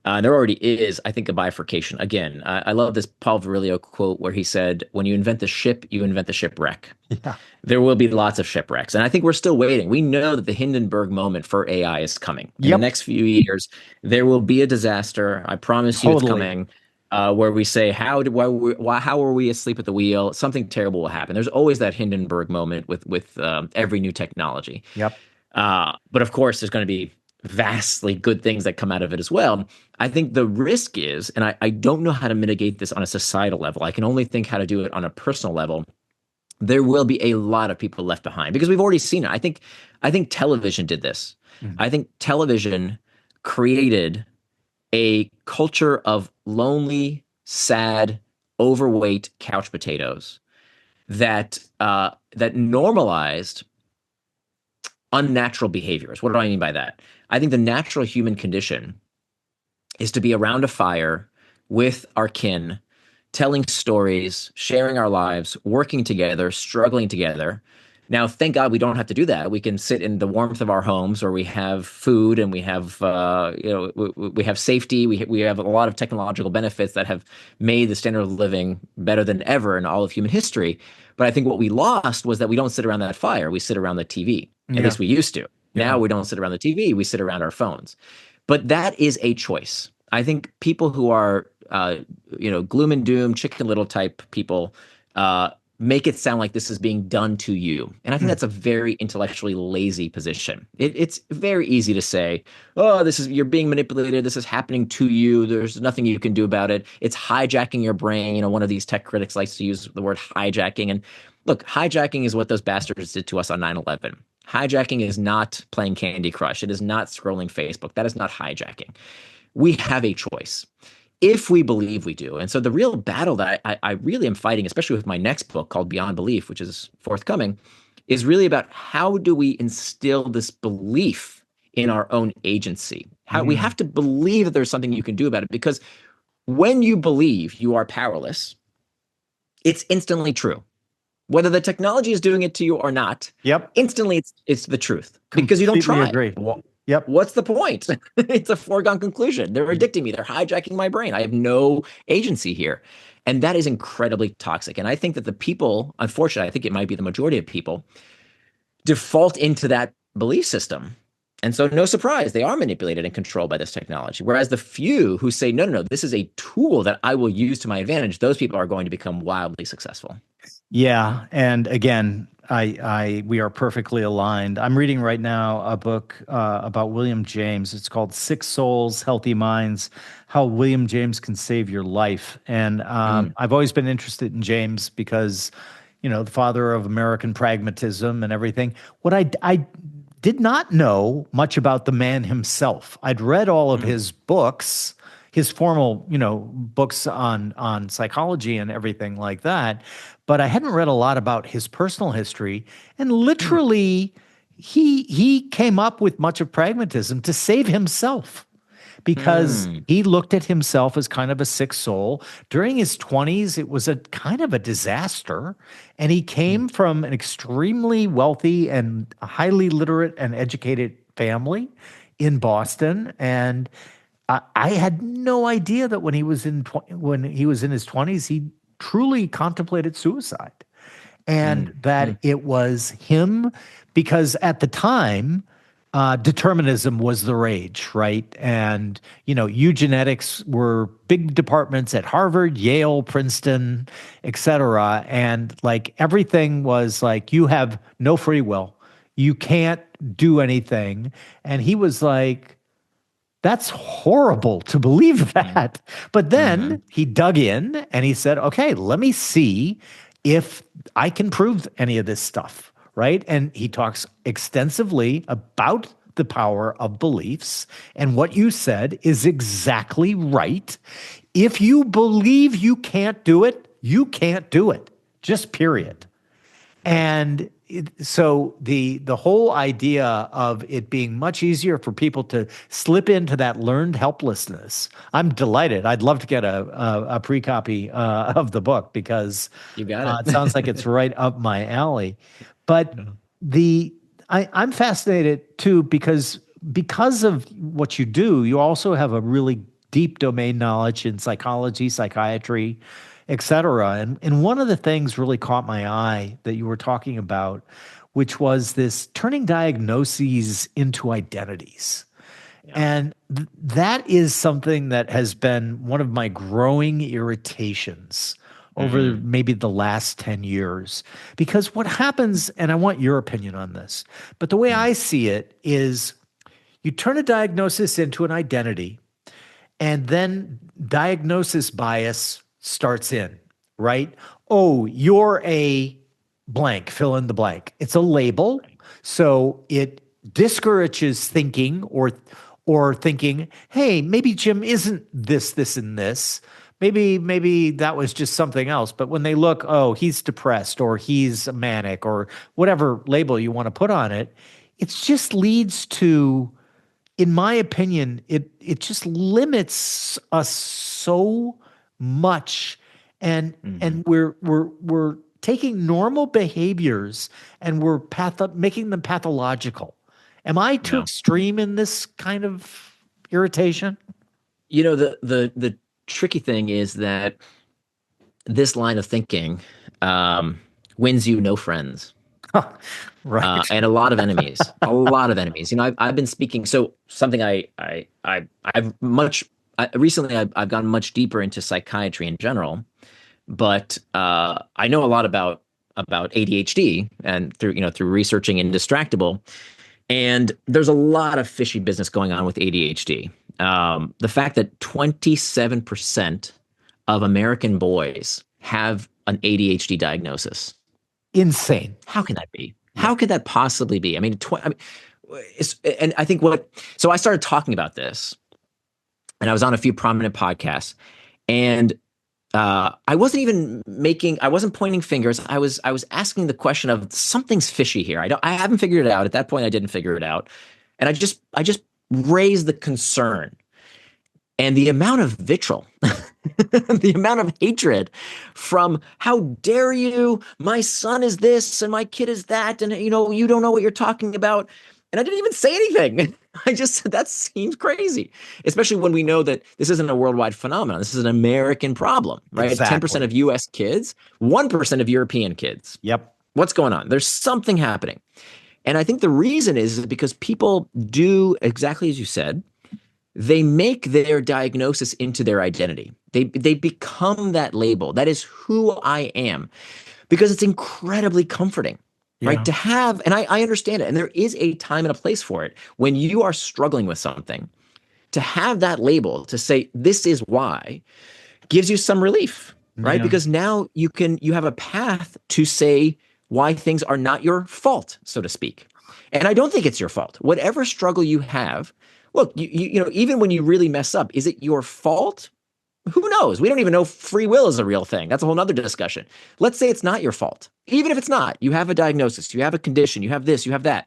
there already is, I think, a bifurcation. Again, I love this Paul Virilio quote where he said, when you invent the ship, you invent the shipwreck. Yeah. There will be lots of shipwrecks. And I think we're still waiting. We know that the Hindenburg moment for AI is coming. In the Yep. next few years, there will be a disaster. I promise you it's Totally. coming. Where we say, how are we asleep at the wheel? Something terrible will happen. There's always that Hindenburg moment with every new technology. Yep. But of course, there's going to be vastly good things that come out of it as well. I think the risk is, and I don't know how to mitigate this on a societal level. I can only think how to do it on a personal level. There will be a lot of people left behind because we've already seen it. I think television did this. Mhm. I think television created a culture of lonely, sad, overweight couch potatoes that normalized unnatural behaviors. What do I mean by that? I think the natural human condition is to be around a fire with our kin, telling stories, sharing our lives, working together, struggling together. Now, thank God we don't have to do that. We can sit in the warmth of our homes, where we have food and we have, we have safety. We have a lot of technological benefits that have made the standard of living better than ever in all of human history. But I think what we lost was that we don't sit around that fire. We sit around the TV. At Yeah. least we used to. Yeah. Now we don't sit around the TV. We sit around our phones. But that is a choice. I think people who are, gloom and doom, Chicken Little type people, make it sound like this is being done to you. And I think that's a very intellectually lazy position. It's very easy to say, oh, you're being manipulated. This is happening to you. There's nothing you can do about it. It's hijacking your brain. One of these tech critics likes to use the word hijacking. And look, hijacking is what those bastards did to us on 9/11. Hijacking is not playing Candy Crush. It is not scrolling Facebook. That is not hijacking. We have a choice if we believe we do. And so the real battle that I really am fighting, especially with my next book called Beyond Belief, which is forthcoming, is really about how do we instill this belief in our own agency? How we have to believe that there's something you can do about it, because when you believe you are powerless, it's instantly true. Whether the technology is doing it to you or not, Yep. instantly it's the truth, because you don't try. Agree. Yep. What's the point? It's a foregone conclusion. They're addicting me. They're hijacking my brain. I have no agency here. And that is incredibly toxic. And I think that the people, unfortunately, I think it might be the majority of people, default into that belief system. And so no surprise, they are manipulated and controlled by this technology. Whereas the few who say, no, this is a tool that I will use to my advantage, those people are going to become wildly successful. Yeah. And again, we are perfectly aligned. I'm reading right now a book about William James. It's called Sick Souls, Healthy Minds, How William James Can Save Your Life. And I've always been interested in James because, the father of American pragmatism and everything. What I did not know much about the man himself. I'd read all of his books, his formal, books on psychology and everything like that. But I hadn't read a lot about his personal history. And literally, he came up with much of pragmatism to save himself, because he looked at himself as kind of a sick soul. During his 20s, it was a kind of a disaster. And he came from an extremely wealthy and highly literate and educated family in Boston. And I had no idea that when he was in his 20s, he truly contemplated suicide, and that it was him, because at the time, determinism was the rage, right? And, eugenetics were big departments at Harvard, Yale, Princeton, et cetera. And like everything was like, you have no free will. You can't do anything. And he was like, that's horrible to believe that. But then he dug in and he said, okay, let me see if I can prove any of this stuff, right? And he talks extensively about the power of beliefs. And what you said is exactly right. If you believe you can't do it, you can't do it, just period. And so the whole idea of it being much easier for people to slip into that learned helplessness, I'm delighted. I'd love to get a pre-copy of the book, because You got it sounds like it's right up my alley. But I'm fascinated too, because of what you do, you also have a really deep domain knowledge in psychology, psychiatry, et cetera. And one of the things really caught my eye that you were talking about, which was this turning diagnoses into identities. Yeah. And that is something that has been one of my growing irritations over maybe the last 10 years. Because what happens, and I want your opinion on this, but the way I see it is you turn a diagnosis into an identity, and then diagnosis bias starts in, right? Oh, you're a blank, fill in the blank. It's a label. So it discourages thinking or thinking, hey, maybe Jim isn't this, and this, maybe that was just something else. But when they look, oh, he's depressed or he's manic or whatever label you want to put on it, it just leads to, in my opinion, it just limits us so much, and we're taking normal behaviors and we're making them pathological. Am I too Yeah. extreme in this kind of irritation? The tricky thing is that this line of thinking wins you no friends. Right. And a lot of enemies, a lot of enemies. I've been speaking. So something recently I've gone much deeper into psychiatry in general, but I know a lot about ADHD and through researching Indistractable, and there's a lot of fishy business going on with ADHD. The fact that 27% of American boys have an ADHD diagnosis. Insane. How can that be? Yeah. How could that possibly be? I mean, and I think so I started talking about this, and I was on a few prominent podcasts, and I wasn't pointing fingers. I was asking the question of something's fishy here. I haven't figured it out. At that point, I didn't figure it out, and I just raised the concern. And the amount of vitriol, the amount of hatred from how dare you, my son is this and my kid is that, and you don't know what you're talking about. And I didn't even say anything. I just said, that seems crazy, especially when we know that this isn't a worldwide phenomenon. This is an American problem, right? Exactly. 10% of US kids, 1% of European kids. Yep. What's going on? There's something happening. And I think the reason is because people do exactly as you said. They make their diagnosis into their identity. They become that label. That is who I am, because it's incredibly comforting, right? To have, and I understand it. And there is a time and a place for it. When you are struggling with something, to have that label, to say, this is why, gives you some relief, right? Because now you have a path to say why things are not your fault, so to speak. And I don't think it's your fault. Whatever struggle you have, look, even when you really mess up, is it your fault? Who knows? We don't even know free will is a real thing. That's a whole nother discussion. Let's say it's not your fault. Even if it's not, you have a diagnosis, you have a condition, you have this, you have that.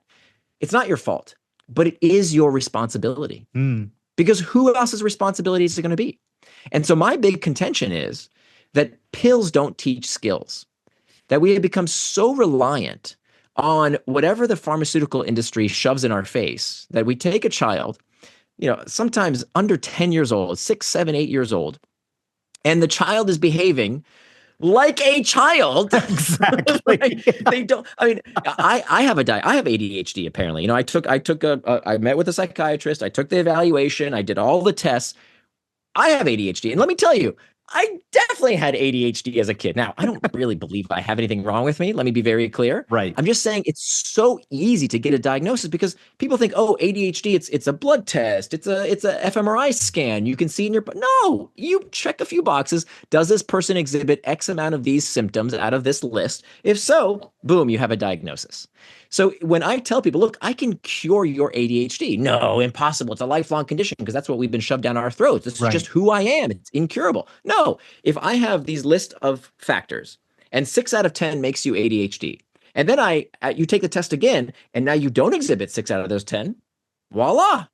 It's not your fault, but it is your responsibility. Because who else's responsibility is it going to be? And so my big contention is that pills don't teach skills, that we have become so reliant on whatever the pharmaceutical industry shoves in our face that we take a child, sometimes under 10 years old, 6, 7, 8 years old, and the child is behaving like a child. Exactly. They don't. I mean, I have ADHD. Apparently, I met with a psychiatrist. I took the evaluation. I did all the tests. I have ADHD, and let me tell you, I definitely had ADHD as a kid. Now, I don't really believe I have anything wrong with me. Let me be very clear. Right. I'm just saying it's so easy to get a diagnosis because people think, oh, ADHD, it's a blood test. It's a fMRI scan. You can see in your, no, you check a few boxes. Does this person exhibit X amount of these symptoms out of this list? If so, boom, you have a diagnosis. So when I tell people, look, I can cure your ADHD. No, impossible. It's a lifelong condition because that's what we've been shoved down our throats. This is just who I am. It's incurable. No, if I have these list of factors and 6 out of 10 makes you ADHD, and then you take the test again, and now you don't exhibit 6 out of those 10, voila.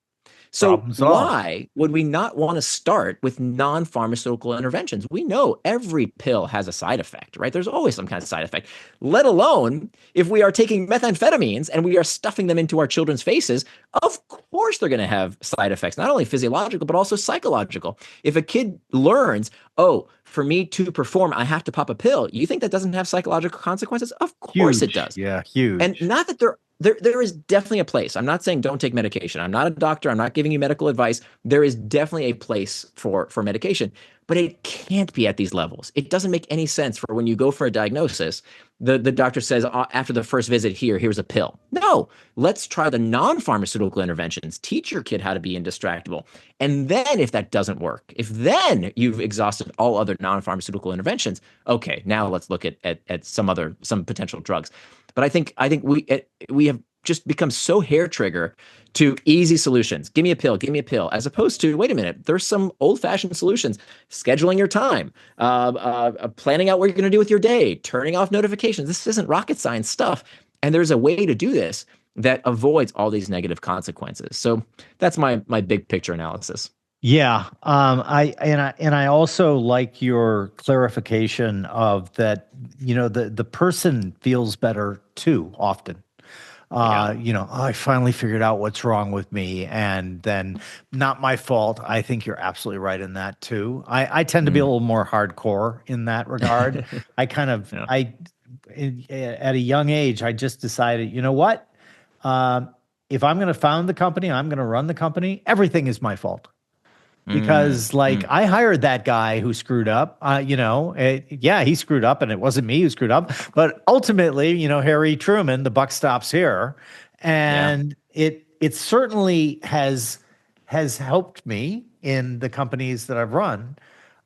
So why would we not want to start with non-pharmaceutical interventions? We know every pill has a side effect, right? There's always some kind of side effect, let alone if we are taking methamphetamines and we are stuffing them into our children's faces, of course they're going to have side effects, not only physiological, but also psychological. If a kid learns, oh, for me to perform, I have to pop a pill, you think that doesn't have psychological consequences? Of course it does. Yeah, huge. And not that there is definitely a place. I'm not saying don't take medication. I'm not a doctor. I'm not giving you medical advice. There is definitely a place for medication, but it can't be at these levels. It doesn't make any sense for when you go for a diagnosis, the doctor says after the first visit, here's a pill. No, let's try the non-pharmaceutical interventions. Teach your kid how to be indistractable. And then if that doesn't work, if then you've exhausted all other non-pharmaceutical interventions, okay, now let's look at some potential drugs. But I think we have just become so hair trigger to easy solutions. Give me a pill, give me a pill, as opposed to, wait a minute, there's some old-fashioned solutions. Scheduling your time, planning out what you're going to do with your day, turning off notifications. This isn't rocket science stuff. And there's a way to do this that avoids all these negative consequences. So that's my big picture analysis. Yeah, I also like your clarification of that. The person feels better too often. Yeah. Oh, I finally figured out what's wrong with me, and then not my fault. I think you're absolutely right in that too. I tend to be a little more hardcore in that regard. I kind of Yeah. at a young age, I just decided, you know what? If I'm going to found the company, I'm going to run the company. Everything is my fault. Because I hired that guy who screwed up, yeah, he screwed up and it wasn't me who screwed up, but ultimately, Harry Truman, the buck stops here. And it certainly has helped me in the companies that I've run.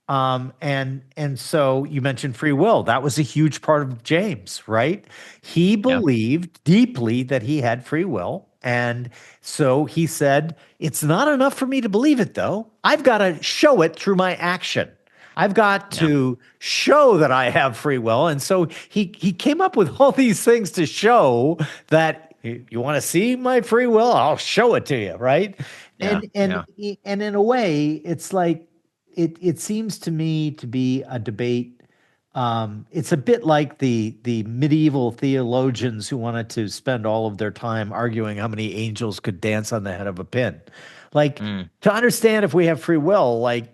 And so you mentioned free will. That was a huge part of James, right? He believed deeply that he had free will. And so he said, it's not enough for me to believe it, though. I've got to show it through my action. I've got to show that I have free will. And so he came up with all these things to show that you want to see my free will? I'll show it to you, right? And in a way, it's like it seems to me to be a debate. It's a bit like the medieval theologians who wanted to spend all of their time arguing how many angels could dance on the head of a pin. Like to understand if we have free will, like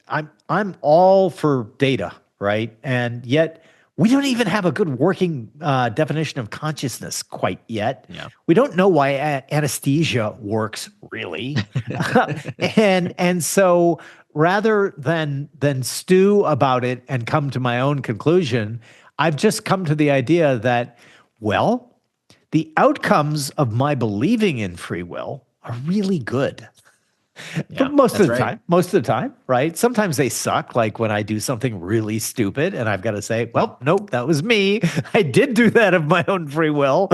I'm all for data, right? And yet we don't even have a good working definition of consciousness quite yet. Yeah. We don't know why anesthesia works really, and so rather than stew about it and come to my own conclusion, I've just come to the idea that, well, the outcomes of my believing in free will are really good. Yeah, Most of the time, right? Sometimes they suck, like when I do something really stupid and I've got to say, well, nope, that was me. I did do that of my own free will.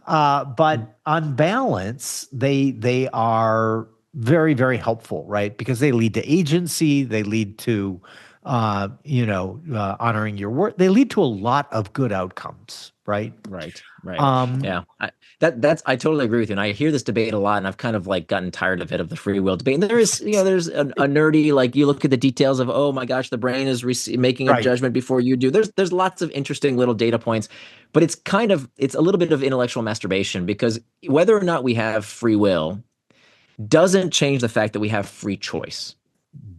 But on balance, they are very, very helpful, right? Because they lead to agency, they lead to honoring your work. They lead to a lot of good outcomes, right? Right. Um, I totally agree with you. And I hear this debate a lot, and I've kind of like gotten tired of it, of the free will debate. And there's a nerdy, like you look at the details of, oh my gosh, the brain is making a judgment before you do. There's lots of interesting little data points, but it's a little bit of intellectual masturbation, because whether or not we have free will doesn't change the fact that we have free choice.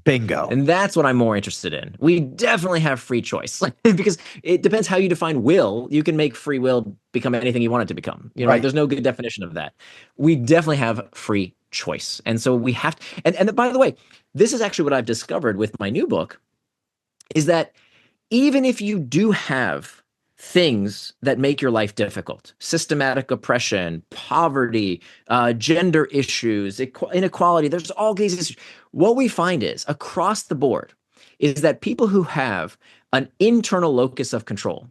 Bingo. And that's what I'm more interested in. We definitely have free choice, because it depends how you define will. You can make free will become anything you want it to become. Right? There's no good definition of that. We definitely have free choice. And so we have to, and by the way, this is actually what I've discovered with my new book, is that even if you do have things that make your life difficult, systematic oppression, poverty, gender issues, inequality, there's all these issues. What we find is, across the board, is that people who have an internal locus of control,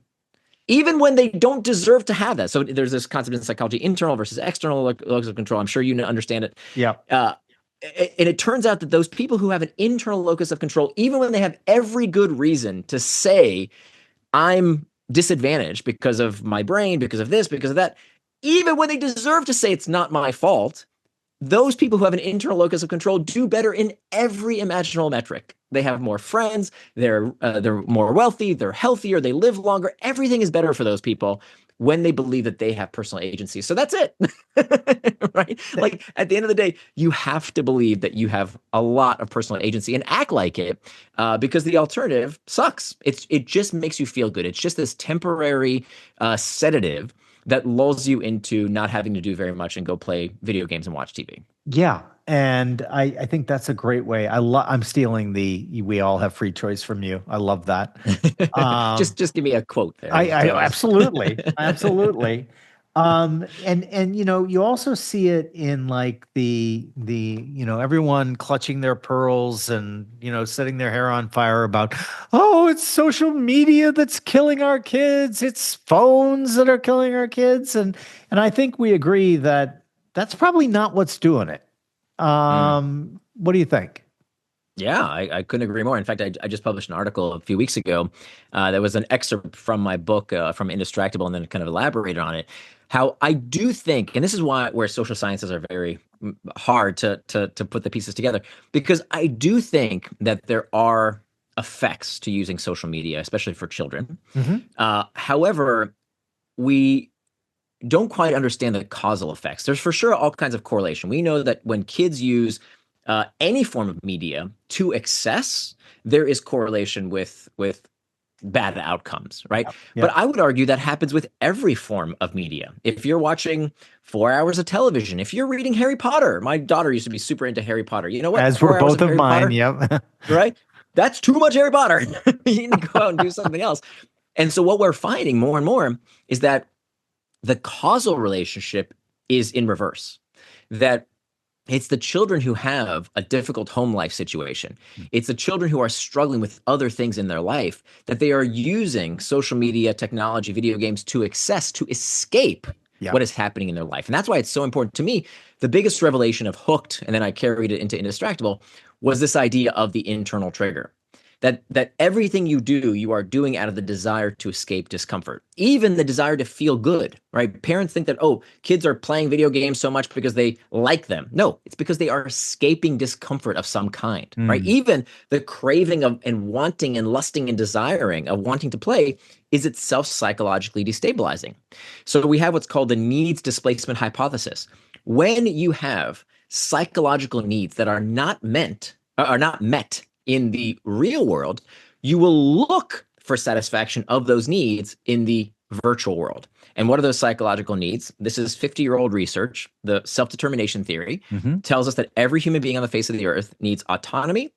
even when they don't deserve to have that. So there's this concept in psychology, internal versus external locus of control. I'm sure you understand it. Yeah. And it turns out that those people who have an internal locus of control, even when they have every good reason to say, I'm disadvantaged because of my brain, because of this, because of that, even when they deserve to say it's not my fault, those people who have an internal locus of control do better in every imaginable metric. They have more friends, they're more wealthy, they're healthier, they live longer. Everything is better for those people when they believe that they have personal agency. So that's it, right? Like at the end of the day, you have to believe that you have a lot of personal agency and act like it, because the alternative sucks. It just makes you feel good. It's just this temporary sedative that lulls you into not having to do very much and go play video games and watch TV. Yeah. And I think that's a great way. I'm stealing we all have free choice from you. I love that. Just give me a quote there. I absolutely. Absolutely. And you also see it in like everyone clutching their pearls and setting their hair on fire about, oh, it's social media that's killing our kids, it's phones that are killing our kids, and I think we agree that that's probably not what's doing it. Mm. What do you think? Yeah, I couldn't agree more. In fact, I just published an article a few weeks ago that was an excerpt from my book from Indistractable, and then kind of elaborated on it. How I do think, and this is why where social sciences are very hard to put the pieces together, because I do think that there are effects to using social media, especially for children. Hmm. However, we don't quite understand the causal effects. There's for sure all kinds of correlation. We know that when kids use any form of media to excess, there is correlation with bad outcomes, right? But Yep. I would argue that happens with every form of media. If you're watching 4 hours of television, if you're reading Harry Potter, my daughter used to be super into Harry Potter. You know what? As were 4 hours both of of Harry mine. Potter, Yep. right? That's too much Harry Potter. You need to go out and do something else. And so what we're finding more and more is that the causal relationship is in reverse. That it's the children who have a difficult home life situation. It's the children who are struggling with other things in their life that they are using social media, technology, video games to access, to escape what Yep. is happening in their life. And that's why it's so important to me. The biggest revelation of Hooked, and then I carried it into Indistractable, was this idea of the internal trigger. That everything you do, you are doing out of the desire to escape discomfort, even the desire to feel good, right? Parents think that, oh, kids are playing video games so much because they like them. No, it's because they are escaping discomfort of some kind, right? Mm. Even the craving of and wanting and lusting and desiring of wanting to play is itself psychologically destabilizing. So we have what's called the needs displacement hypothesis. When you have psychological needs that are not met in the real world, you will look for satisfaction of those needs in the virtual world. And what are those psychological needs? This is 50-year-old research. The self-determination theory Hmm. tells us that every human being on the face of the earth needs autonomy,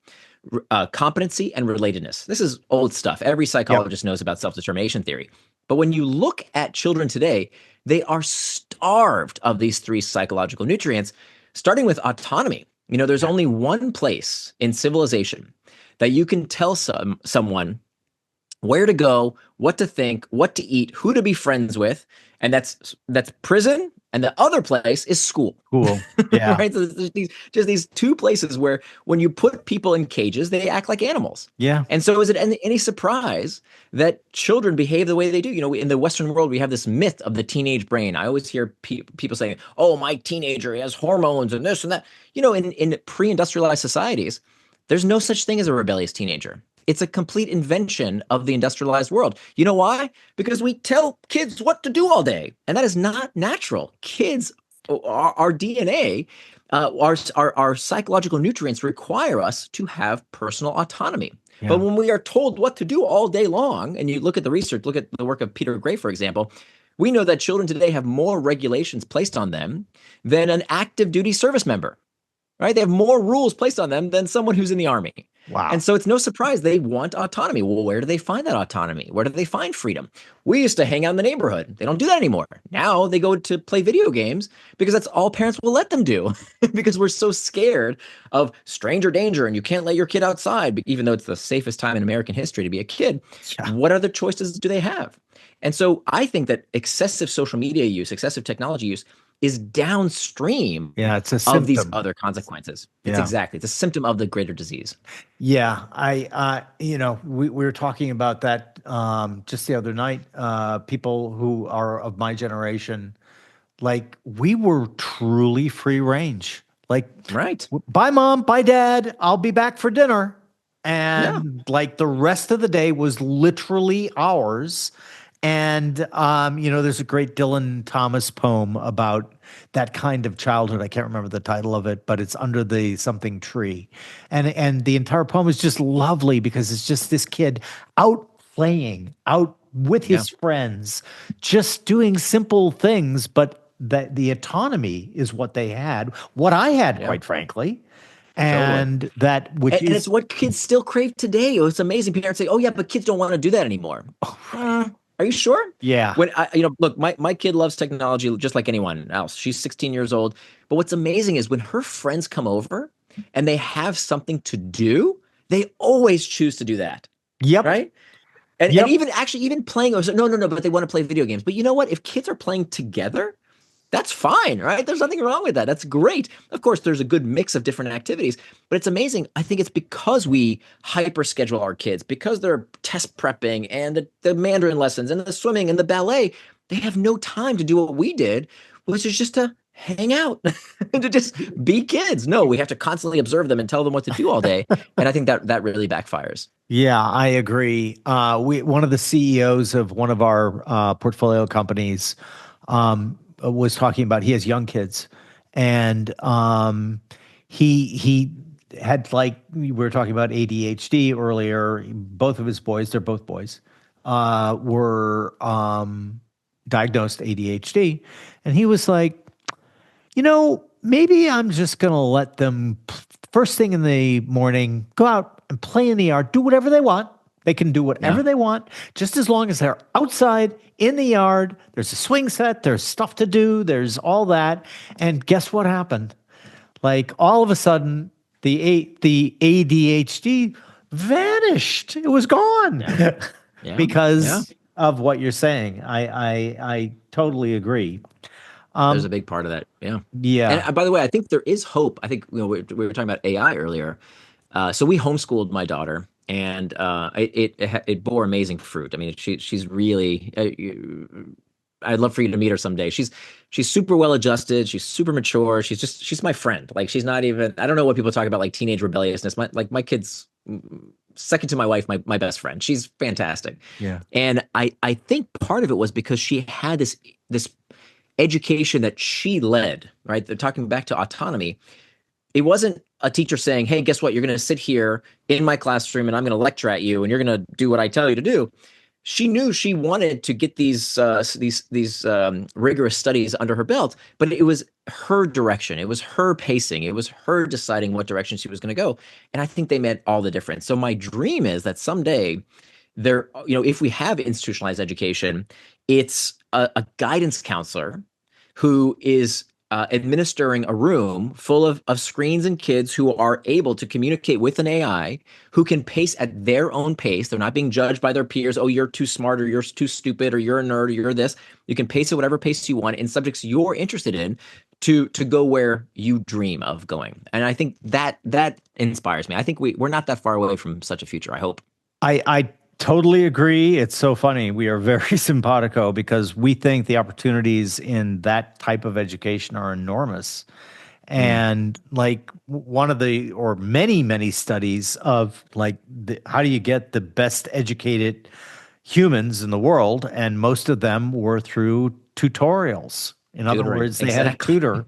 competency, and relatedness. This is old stuff. Every Yep. psychologist knows about self-determination theory. But when you look at children today, they are starved of these three psychological nutrients, starting with autonomy. There's Yeah. only one place in civilization that you can tell someone where to go, what to think, what to eat, who to be friends with, and that's prison, and the other place is school. Cool. Yeah. Right? So there's these two places where when you put people in cages, they act like animals. Yeah. And so is it any surprise that children behave the way they do? In the Western world, we have this myth of the teenage brain. I always hear people saying, oh, my teenager, he has hormones and this and that. In pre-industrialized societies, there's no such thing as a rebellious teenager. It's a complete invention of the industrialized world. You know why? Because we tell kids what to do all day, and that is not natural. Kids, our DNA, our psychological nutrients require us to have personal autonomy. But Yeah. when we are told what to do all day long, and you look at the research, look at the work of Peter Gray, for example, we know that children today have more regulations placed on them than an active duty service member, right? They have more rules placed on them than someone who's in the army. And Wow. so it's no surprise they want autonomy. Well, where do they find that autonomy? Where do they find freedom? We used to hang out in the neighborhood. They don't do that anymore. Now they go to play video games because that's all parents will let them do because we're so scared of stranger danger and you can't let your kid outside, even though it's the safest time in American history to be a kid. Yeah. What other choices do they have? And so I think that excessive social media use, excessive technology use is downstream Yeah. It's a of these symptom. other consequences. Yeah. It's a symptom of the greater disease. Yeah. We were talking about that just the other night. People who are of my generation, like we were truly free range. Like, Right. bye, mom, bye, dad. I'll be back for dinner. Yeah. And like the rest of the day was literally ours. And there's a great Dylan Thomas poem about that kind of childhood. I can't remember the title of it, but it's Under the Something Tree. And the entire poem is just lovely because it's just this kid out playing, out with Yeah. his friends, just doing simple things, but that the autonomy is what they had, what I had, Yeah. quite frankly. Totally. And that which And it's is what kids still crave today. Oh, it's amazing. Parents say, "Oh yeah, but kids don't want to do that anymore." Are you sure? Yeah. When look, my kid loves technology just like anyone else. She's 16 years old. But what's amazing is when her friends come over and they have something to do, they always choose to do that, Yep. right? And Yep. even actually even playing, no, but they want to play video games. But you know what? If kids are playing together, that's fine, right? There's nothing wrong with that. That's great. Of course, there's a good mix of different activities, but it's amazing. I think it's because we hyper schedule our kids, because they're test prepping and the Mandarin lessons and the swimming and the ballet. They have no time to do what we did, which is just to hang out and to just be kids. No, we have to constantly observe them and tell them what to do all day. And I think that really backfires. Yeah, I agree. One of the CEOs of one of our portfolio companies was talking about he has young kids, and he had, like, we were talking about ADHD earlier. Both of his boys, they're both boys, were diagnosed ADHD, and he was like, maybe I'm just going to let them first thing in the morning go out and play in the yard, do whatever they want. They can do whatever Yeah. they want, just as long as they're outside in the yard. There's a swing set, there's stuff to do, there's all that. And guess what happened? Like, all of a sudden, the ADHD vanished. It was gone. Yeah. Yeah. Yeah. Because of what you're saying. I totally agree. There's a big part of that. Yeah. And Yeah. by the way, I think there is hope. I think we were talking about AI earlier. So we homeschooled my daughter, and it bore amazing fruit. I mean, she's really. I'd love for you to meet her someday. She's super well adjusted. She's super mature. She's my friend. Like, she's not even. I don't know what people talk about, like teenage rebelliousness. My kid's second to my wife, my best friend. She's fantastic. Yeah. And I think part of it was because she had this education that she led, right? They're talking back to autonomy. It wasn't a teacher saying, "Hey, guess what? You're going to sit here in my classroom and I'm going to lecture at you and you're going to do what I tell you to do." She knew she wanted to get these rigorous studies under her belt, but it was her direction. It was her pacing. It was her deciding what direction she was going to go. And I think they made all the difference. So my dream is that someday if we have institutionalized education, it's a guidance counselor who is administering a room full of screens and kids who are able to communicate with an AI, who can pace at their own pace. They're not being judged by their peers. Oh, you're too smart, or you're too stupid, or you're a nerd, or you're this. You can pace at whatever pace you want in subjects you're interested in to go where you dream of going. And I think that inspires me. I think we're not that far away from such a future, I hope. I totally agree. It's so funny. We are very simpatico because we think the opportunities in that type of education are enormous. And like one of the, or many studies of like, how do you get the best educated humans in the world? And most of them were through tutorials. In other Tutoring. words, they had a tutor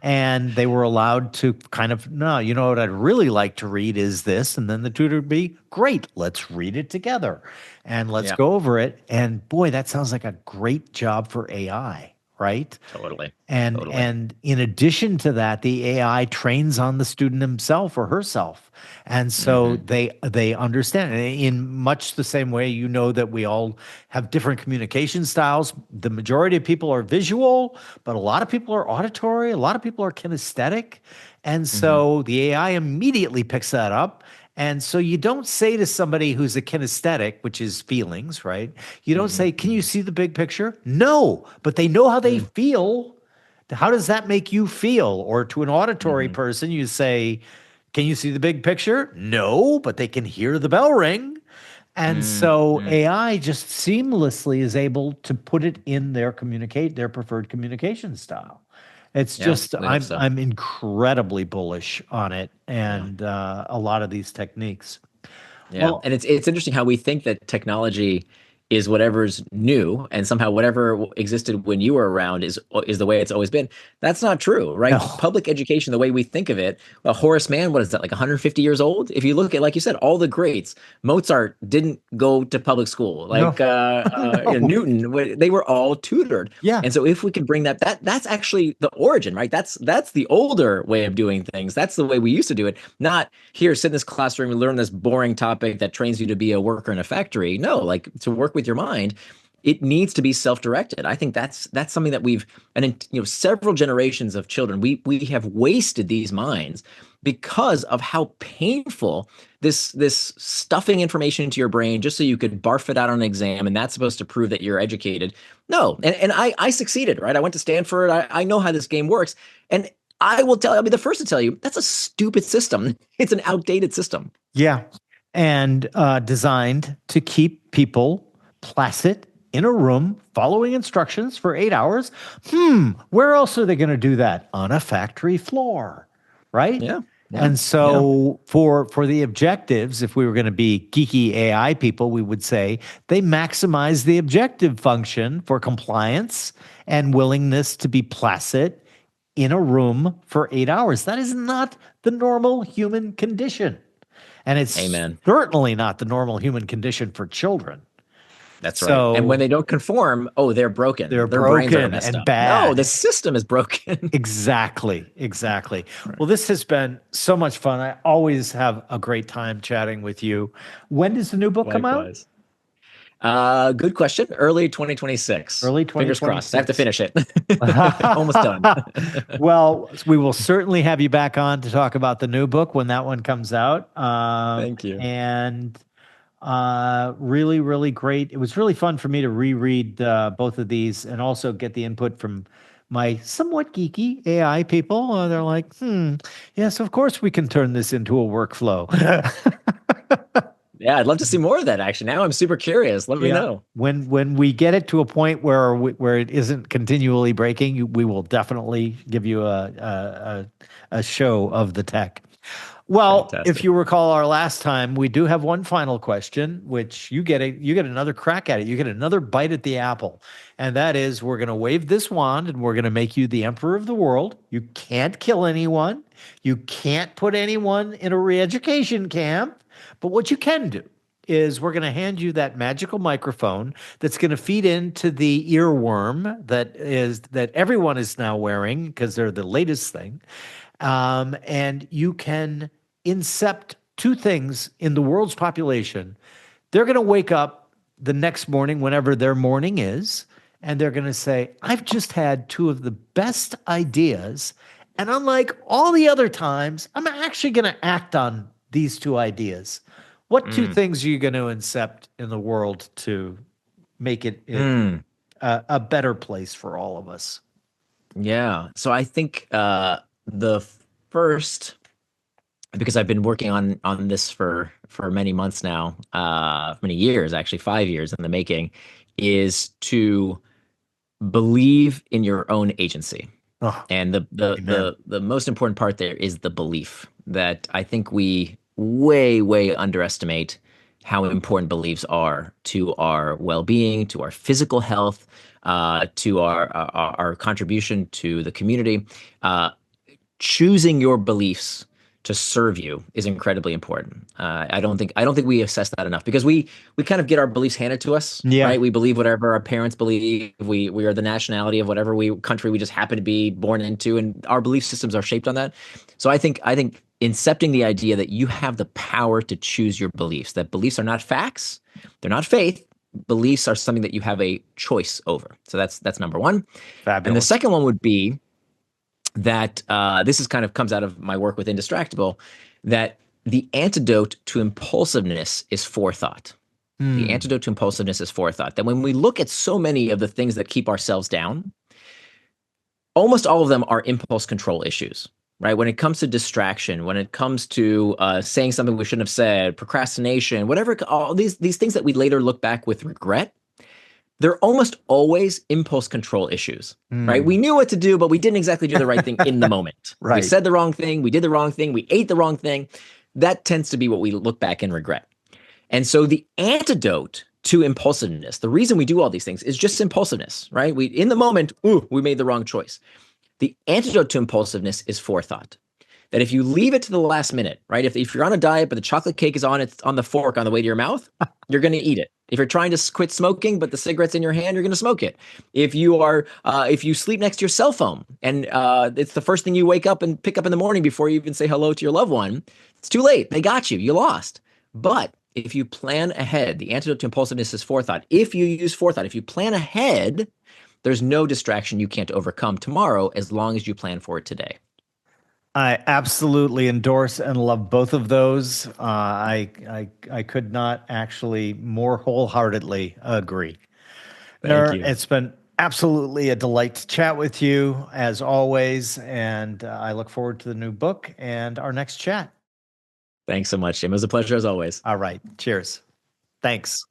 and they were allowed to kind of, no, what I'd really like to read is this. And then the tutor would be, great, let's read it together and let's go over it. And boy, that sounds like a great job for AI, right? Totally. And in addition to that, the AI trains on the student himself or herself. And so they understand. And in much the same way, that we all have different communication styles. The majority of people are visual, but a lot of people are auditory. A lot of people are kinesthetic. And so the AI immediately picks that up. And so you don't say to somebody who's a kinesthetic, which is feelings, right? You don't say, can you see the big picture? No, but they know how they feel. How does that make you feel? Or to an auditory person, you say, can you see the big picture? No, but they can hear the bell ring. And so AI just seamlessly is able to put it in their preferred communication style. It's just, I'm incredibly bullish on it and a lot of these techniques. Yeah. Well, And it's interesting how we think that technology is whatever's new, and somehow whatever existed when you were around is the way it's always been. That's not true, right? no. Public education, the way we think of it, well, Horace Mann, what is that, like 150 years old? If you look at, like you said, all the greats, Mozart didn't go to public school. Like No. Newton, they were all tutored. Yeah. And so if we can bring that's actually the origin, right? That's the older way of doing things. That's the way we used to do it. Not here, sit in this classroom and learn this boring topic that trains you to be a worker in a factory. No, like to work with your mind. it needs to be self-directed. I think that's something that we've, and in, several generations of children, we have wasted these minds because of how painful this stuffing information into your brain just so you could barf it out on an exam, and that's supposed to prove that you're educated. No, and I succeeded, right? I went to Stanford. I know how this game works, and I'll be the first to tell you that's a stupid system. It's an outdated system. Yeah, and designed to keep people placid in a room following instructions for 8 hours. Where else are they going to do that? On a factory floor, right? Yeah. Yeah, and so for the objectives, if we were going to be geeky AI people, we would say they maximize the objective function for compliance and willingness to be placid in a room for 8 hours. That is not the normal human condition. And it's Amen. certainly not the normal human condition for children. That's right. And when they don't conform, they're broken. Their brains broken are messed and up. bad. No, the system is broken. Exactly. Right. Well, this has been so much fun. I always have a great time chatting with you. When does the new book come out? Good question. Early 2026. Early 2026. Fingers crossed. I have to finish it. Almost done. Well, we will certainly have you back on to talk about the new book when that one comes out. Thank you. And really, really great. It was really fun for me to reread both of these and also get the input from my somewhat geeky AI people. They're like, yes, of course we can turn this into a workflow. Yeah, I'd love to see more of that, actually. Now I'm super curious. Let me know. When we get it to a point where it isn't continually breaking, we will definitely give you a show of the tech. Well, Fantastic. If you recall our last time, we do have one final question, which you get another crack at it. You get another bite at the apple. And that is, we're going to wave this wand and we're going to make you the emperor of the world. You can't kill anyone. You can't put anyone in a re-education camp. But what you can do is we're going to hand you that magical microphone that's going to feed into the earworm that everyone is now wearing because they're the latest thing. And you can incept two things in the world's population. They're going to wake up the next morning, whenever their morning is, and they're going to say, I've just had two of the best ideas. And unlike all the other times, I'm actually going to act on these two ideas. What two things are you going to incept in the world to make it a better place for all of us? Yeah. So I think the first, because I've been working on this for many months now, many years, actually 5 years in the making, is to believe in your own agency. And the most important part there is the belief that I think we way underestimate how important beliefs are to our well-being, to our physical health, to our contribution to the community. Choosing your beliefs to serve you is incredibly important. I don't think we assess that enough, because we kind of get our beliefs handed to us, right? We believe whatever our parents believe. We are the nationality of whatever country we just happen to be born into, and our belief systems are shaped on that. So I think incepting the idea that you have the power to choose your beliefs, that beliefs are not facts, they're not faith. Beliefs are something that you have a choice over. So that's number one. Fabulous. And the second one would be that this is kind of comes out of my work with Indistractable, that the antidote to impulsiveness is forethought. The antidote to impulsiveness is forethought. That when we look at so many of the things that keep ourselves down, almost all of them are impulse control issues, right? When it comes to distraction, when it comes to saying something we shouldn't have said, procrastination, whatever, all these things that we later look back with regret, they're almost always impulse control issues, right? We knew what to do, but we didn't exactly do the right thing in the moment. Right. We said the wrong thing. We did the wrong thing. We ate the wrong thing. That tends to be what we look back and regret. And so the antidote to impulsiveness, the reason we do all these things is just impulsiveness, right? In the moment, we made the wrong choice. The antidote to impulsiveness is forethought. That if you leave it to the last minute, right? If you're on a diet, but the chocolate cake is on the fork on the way to your mouth, you're going to eat it. If you're trying to quit smoking, but the cigarette's in your hand, you're going to smoke it. If you sleep next to your cell phone and it's the first thing you wake up and pick up in the morning before you even say hello to your loved one, it's too late. They got you. You lost. But if you plan ahead, the antidote to impulsiveness is forethought. If you use forethought, if you plan ahead, there's no distraction you can't overcome tomorrow as long as you plan for it today. I absolutely endorse and love both of those. I could not actually more wholeheartedly agree. Thank Nir, you. it's been absolutely a delight to chat with you as always, and I look forward to the new book and our next chat. Thanks so much, Jim. It was a pleasure as always. All right, cheers. Thanks.